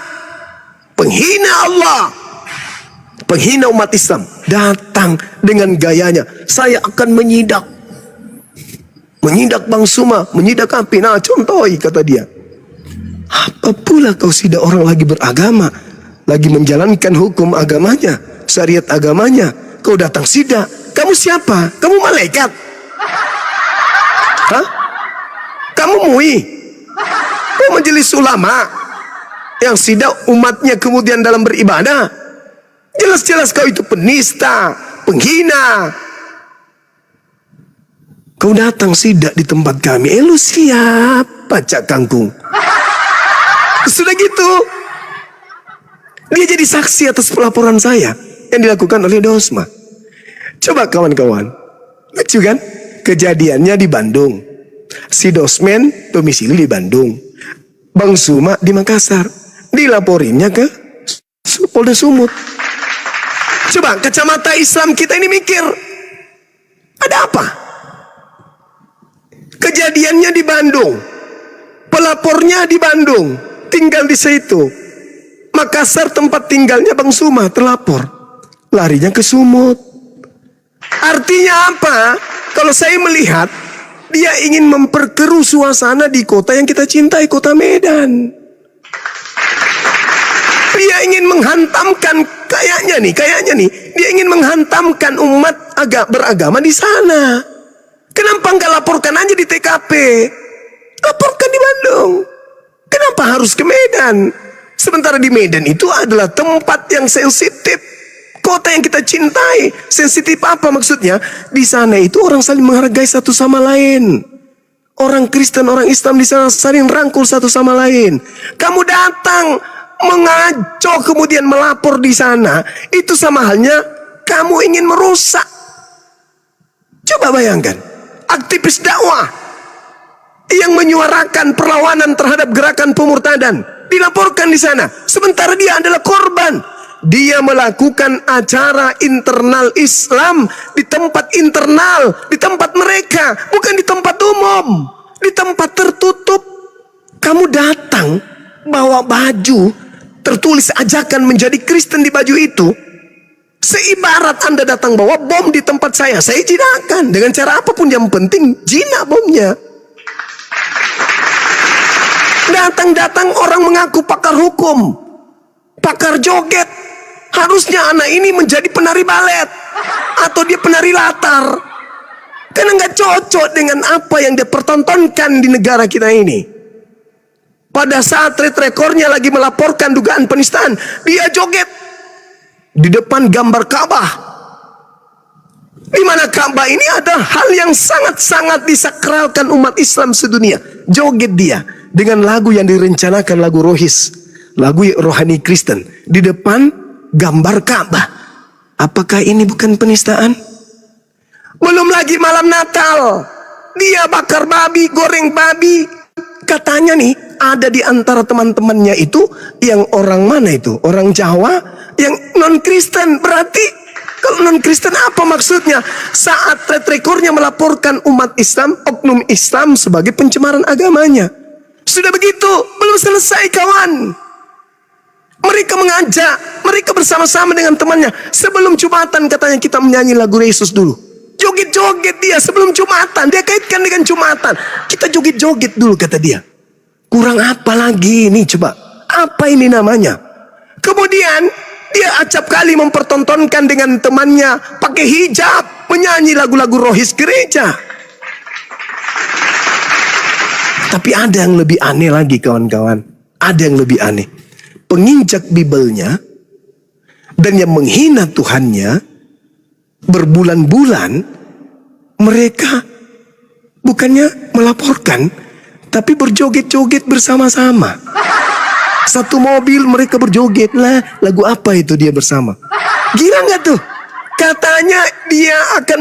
penghina Allah, penghina umat Islam. Datang dengan gayanya, saya akan menyidak Bang Suma, menyidak api. Nah, contohi kata dia. Apa pula kau sidak orang lagi beragama, lagi menjalankan hukum agamanya, syariat agamanya, kau datang sidak. Kamu siapa? Kamu malaikat? Hah? Kamu MUI? Kau majelis ulama yang sidak umatnya kemudian dalam beribadah? Jelas-jelas kau itu penista, penghina. Kau datang sidak di tempat kami. Lu siapa, Cak Kangkung? Sudah gitu, dia jadi saksi atas pelaporan saya yang dilakukan oleh Dosma. Coba kawan-kawan, lucu kan? Kejadiannya di Bandung. Si Dosmen domisili di Bandung, Bang Suma di Makassar. Dilaporinnya ke Polda Sumut. Coba kacamata Islam kita ini mikir, ada apa? Kejadiannya di Bandung, pelapornya di Bandung, tinggal di situ. Makassar tempat tinggalnya Bang Suma terlapor, larinya ke Sumut. Artinya apa? Kalau saya melihat dia ingin memperkeruh suasana di kota yang kita cintai, kota Medan. Dia ingin menghantamkan, kayaknya nih, dia ingin menghantamkan umat beragama di sana. Kenapa nggak laporkan aja di TKP? Laporkan di Bandung. Kenapa harus ke Medan? Sementara di Medan itu adalah tempat yang sensitif, kota yang kita cintai. Sensitif apa maksudnya? Di sana itu orang saling menghargai satu sama lain. Orang Kristen, orang Islam di sana saling rangkul satu sama lain. Kamu datang mengaco kemudian melapor di sana, itu sama halnya kamu ingin merusak. Coba bayangkan, aktivis dakwah yang menyuarakan perlawanan terhadap gerakan pemurtadan dilaporkan di sana, sementara dia adalah korban. Dia melakukan acara internal Islam di tempat internal, di tempat mereka, bukan di tempat umum, di tempat tertutup. Kamu datang bawa baju tertulis ajakan menjadi Kristen di baju itu, seibarat Anda datang bawa bom di tempat saya jinakan dengan cara apapun, yang penting jinak bomnya. Datang-datang orang mengaku pakar hukum, pakar joget. Harusnya anak ini menjadi penari balet atau dia penari latar, karena nggak cocok dengan apa yang dia pertontonkan di negara kita ini. Pada saat rekornya lagi melaporkan dugaan penistaan, dia joget di depan gambar Ka'bah, di mana Ka'bah ini ada hal yang sangat-sangat disakralkan umat Islam sedunia. Joget dia dengan lagu yang direncanakan, lagu rohis, lagu rohani Kristen, di depan gambar Ka'bah. Apakah ini bukan penistaan? Belum lagi malam Natal, dia bakar babi, goreng babi. Katanya nih, ada di antara teman-temannya itu yang orang mana itu? Orang Jawa yang non-Kristen. Berarti kalau non-Kristen apa maksudnya? Saat rekornya melaporkan umat Islam, oknum Islam sebagai pencemaran agamanya. Sudah begitu, belum selesai kawan. Mereka mengajak, mereka bersama-sama dengan temannya. Sebelum Jumatan katanya kita menyanyi lagu Yesus dulu. Joget-joget dia sebelum Jumatan. Dia kaitkan dengan Jumatan. Kita joget-joget dulu kata dia. Kurang apa lagi ini coba? Apa ini namanya? Kemudian dia acap kali mempertontonkan dengan temannya pakai hijab, menyanyi lagu-lagu rohis gereja. Tapi ada yang lebih aneh lagi kawan-kawan. Ada yang lebih aneh. penginjak Bibelnya, dan yang menghina Tuhannya, berbulan-bulan mereka bukannya melaporkan, tapi berjoget-joget bersama-sama. Satu mobil mereka berjoget lah. Lagu apa itu dia bersama? Gila nggak tuh? Katanya dia akan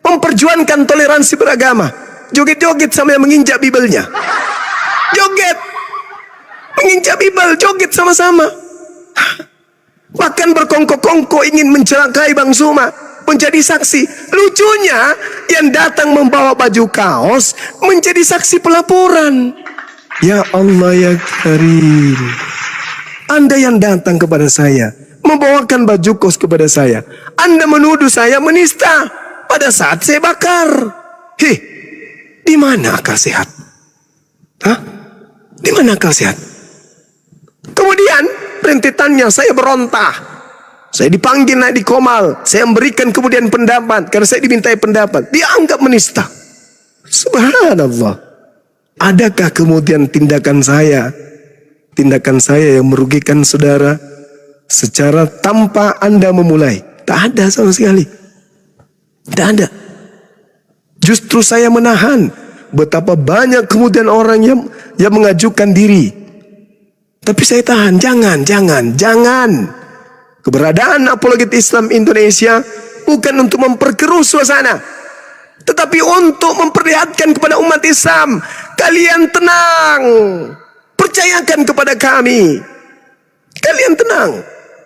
memperjuangkan toleransi beragama. Joget-joget sama yang menginjak Bibelnya. Joget, menginjak Bibel, joget sama-sama. Bahkan berkongkok-kongkok ingin mencelakai Bang Suma, menjadi saksi. Lucunya yang datang membawa baju kaos menjadi saksi pelaporan. Ya Allah ya Karim, Anda yang datang kepada saya, membawakan baju kaos kepada saya, Anda menuduh saya menista pada saat saya bakar. Heh, di mana akal sehat? Hah? Di mana akal sehat? Kemudian rentetannya saya berontak. Saya dipanggil naik di Komal. Saya memberikan kemudian pendapat. Karena saya dimintai pendapat. Dianggap menista. Subhanallah. Adakah kemudian tindakan saya yang merugikan saudara secara tanpa Anda memulai? Tak ada sama sekali. Tak ada. Justru saya menahan. Betapa banyak kemudian orang yang mengajukan diri. Tapi saya tahan. Jangan. Keberadaan apologet Islam Indonesia bukan untuk memperkeruh suasana, tetapi untuk memperlihatkan kepada umat Islam, kalian tenang, percayakan kepada kami. Kalian tenang,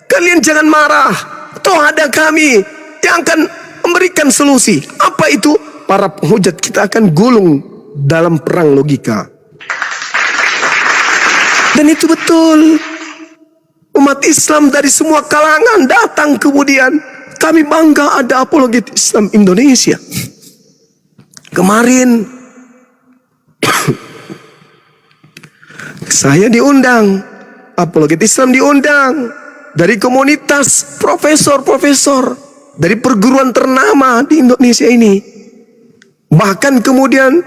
kalian jangan marah. Toh ada kami yang akan memberikan solusi. Apa itu? Para penghujat kita akan gulung dalam perang logika. Dan itu betul. Umat Islam dari semua kalangan datang kemudian. Kami bangga ada apologet Islam Indonesia. Kemarin saya diundang, apologet Islam diundang dari komunitas profesor-profesor dari perguruan ternama di Indonesia ini. Bahkan kemudian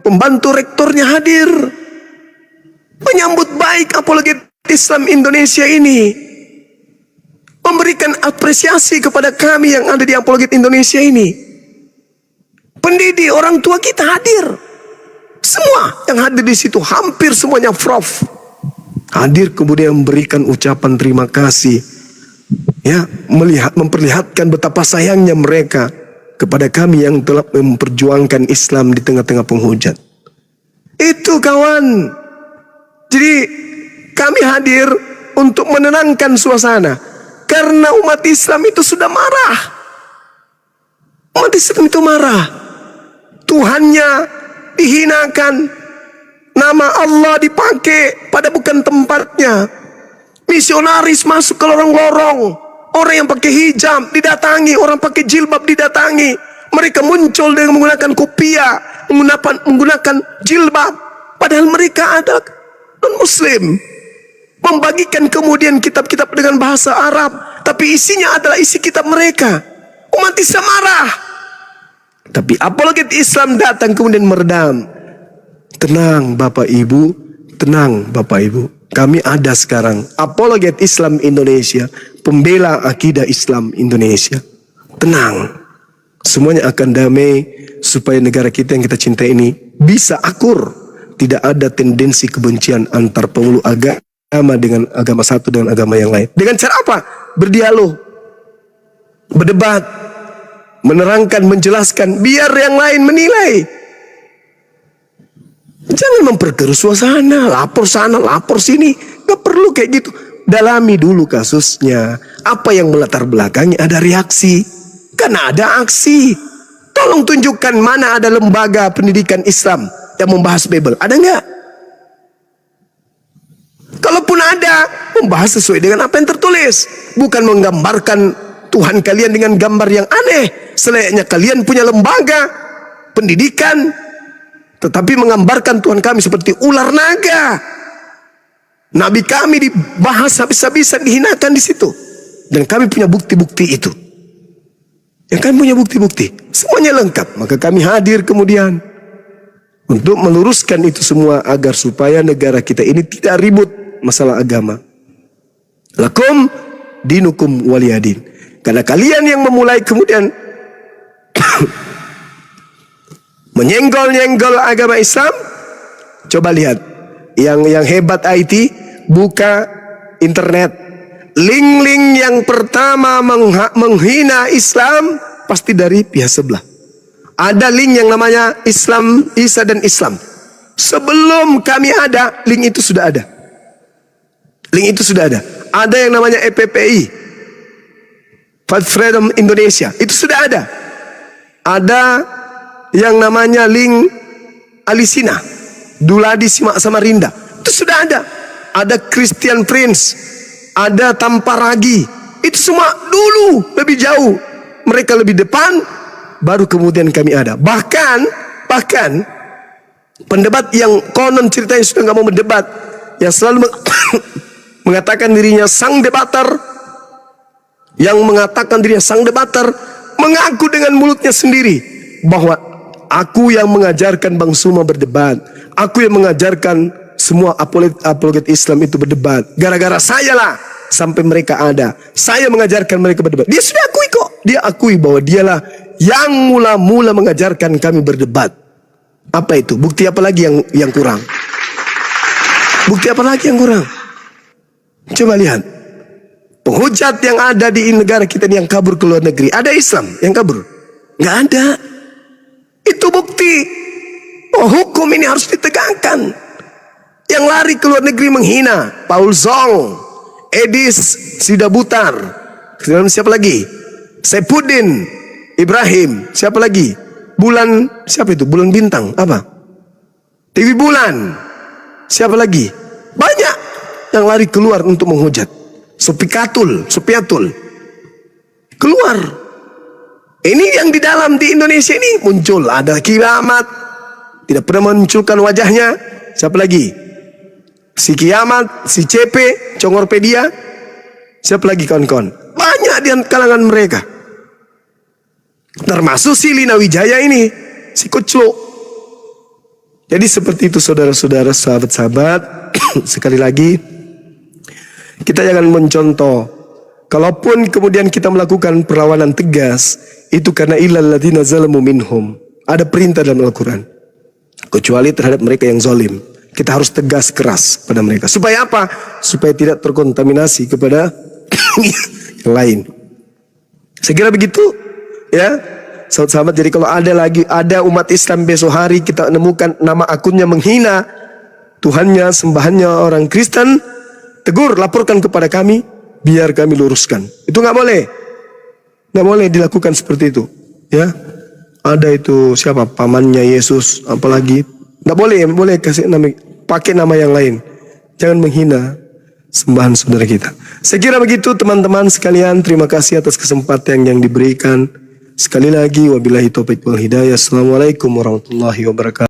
pembantu rektornya hadir menyambut baik apologet Islam Indonesia ini, memberikan apresiasi kepada kami yang ada di apologet Indonesia ini. Pendidik, orang tua kita hadir. Semua yang hadir di situ, hampir semuanya prof, hadir kemudian memberikan ucapan terima kasih. Ya, memperlihatkan betapa sayangnya mereka kepada kami yang telah memperjuangkan Islam di tengah-tengah penghujat. Itu kawan. Jadi kami hadir untuk menenangkan suasana. Karena umat Islam itu sudah marah. Umat Islam itu marah. Tuhannya dihinakan. Nama Allah dipakai pada bukan tempatnya. Misionaris masuk ke lorong-lorong. Orang yang pakai hijab didatangi. Orang pakai jilbab didatangi. Mereka muncul dengan menggunakan kopiah. Menggunakan jilbab. Padahal mereka adalah non-muslim. Membagikan kemudian kitab-kitab dengan bahasa Arab, tapi isinya adalah isi kitab mereka. Umat Islam marah. Tapi apologet Islam datang kemudian meredam. Tenang Bapak Ibu, tenang Bapak Ibu. Kami ada sekarang apologet Islam Indonesia, pembela akidah Islam Indonesia. Tenang. Semuanya akan damai supaya negara kita yang kita cintai ini bisa akur. Tidak ada tendensi kebencian antar pemeluk agama dengan agama satu dengan agama yang lain. Dengan cara apa? Berdialog, berdebat, menerangkan, menjelaskan, biar yang lain menilai. Jangan memperkeruh suasana, lapor sana, lapor sini. Gak perlu kayak gitu. Dalami dulu kasusnya. Apa yang melatar belakangnya, ada reaksi. Karena ada aksi. Tolong tunjukkan mana ada lembaga pendidikan Islam yang membahas Bible. Ada nggak? Kalaupun ada, membahas sesuai dengan apa yang tertulis. Bukan menggambarkan Tuhan kalian dengan gambar yang aneh. Selayaknya kalian punya lembaga pendidikan, tetapi menggambarkan Tuhan kami seperti ular naga. Nabi kami dibahas habis-habisan, dihinakan di situ. Dan kami punya bukti-bukti itu. Yang kami punya bukti-bukti. Semuanya lengkap. Maka kami hadir kemudian untuk meluruskan itu semua agar supaya negara kita ini tidak ribut masalah agama. Lakum dinukum waliyadin. Karena kalian yang memulai kemudian menyenggol-nyenggol agama Islam, coba lihat. Yang hebat IT, buka internet. Link-link yang pertama menghina Islam pasti dari pihak sebelah. Ada link yang namanya Islam, Isa dan Islam. Sebelum kami ada, link itu sudah ada. Link itu sudah ada. Ada yang namanya EPPI, Fight Freedom Indonesia, itu sudah ada. Ada yang namanya link Alisina, Duladi Simak Samarinda, itu sudah ada. Ada Christian Prince, ada Tamparagi, itu semua dulu lebih jauh. Mereka lebih depan, baru kemudian kami ada. Bahkan pendebat yang konon ceritanya sudah nggak mau berdebat, yang selalu mengatakan dirinya sang debater, mengaku dengan mulutnya sendiri bahwa aku yang mengajarkan Bang Suma berdebat, aku yang mengajarkan semua apologet Islam itu berdebat. Gara-gara saya lah sampai mereka ada. Saya mengajarkan mereka berdebat. Dia sudah akui kok. Dia akui bahwa dialah yang mula-mula mengajarkan kami berdebat. Apa itu? Bukti apa lagi yang kurang? Bukti apa lagi yang kurang? Coba lihat. Penghujat yang ada di negara kita ini yang kabur ke luar negeri. Ada Islam yang kabur? Nggak ada. Itu bukti. Oh, hukum ini harus ditegakkan. Yang lari ke luar negeri menghina Paul Zong, Edis Sidabutar, siapa lagi? Sepudin Ibrahim, siapa lagi? Bulan, siapa itu? Bulan Bintang, apa? TV Bulan, siapa lagi? Banyak yang lari keluar untuk menghujat. Supiatul, keluar. Ini yang di dalam di Indonesia ini muncul. Ada Kiamat, tidak pernah munculkan wajahnya. Siapa lagi? Si Kiamat, si CP, Congorpedia. Siapa lagi kawan-kawan? Banyak di kalangan mereka. Termasuk si Lina Wijaya ini, si Koclo. Jadi seperti itu saudara-saudara, sahabat-sahabat. Sekali lagi, kita jangan mencontoh. Kalaupun kemudian kita melakukan perlawanan tegas, itu karena illal ladzina zalamu minhum. Ada perintah dalam Al-Quran. Kecuali terhadap mereka yang zalim. Kita harus tegas keras pada mereka. Supaya apa? Supaya tidak terkontaminasi kepada yang lain. Saya kira begitu, ya, sahabat-sahabat. Jadi kalau ada umat Islam besok hari kita menemukan nama akunnya menghina Tuhannya, sembahannya orang Kristen, tegur, laporkan kepada kami, biar kami luruskan. Itu nggak boleh, nggak boleh dilakukan seperti itu. Ya, ada itu siapa pamannya Yesus, apalagi nggak boleh, boleh kasih nama, pakai nama yang lain. Jangan menghina sembahan saudara kita. Saya kira begitu teman-teman sekalian. Terima kasih atas kesempatan yang diberikan. Sekali lagi wabillahi taufiq wal hidayah. Assalamualaikum warahmatullahi wabarakatuh.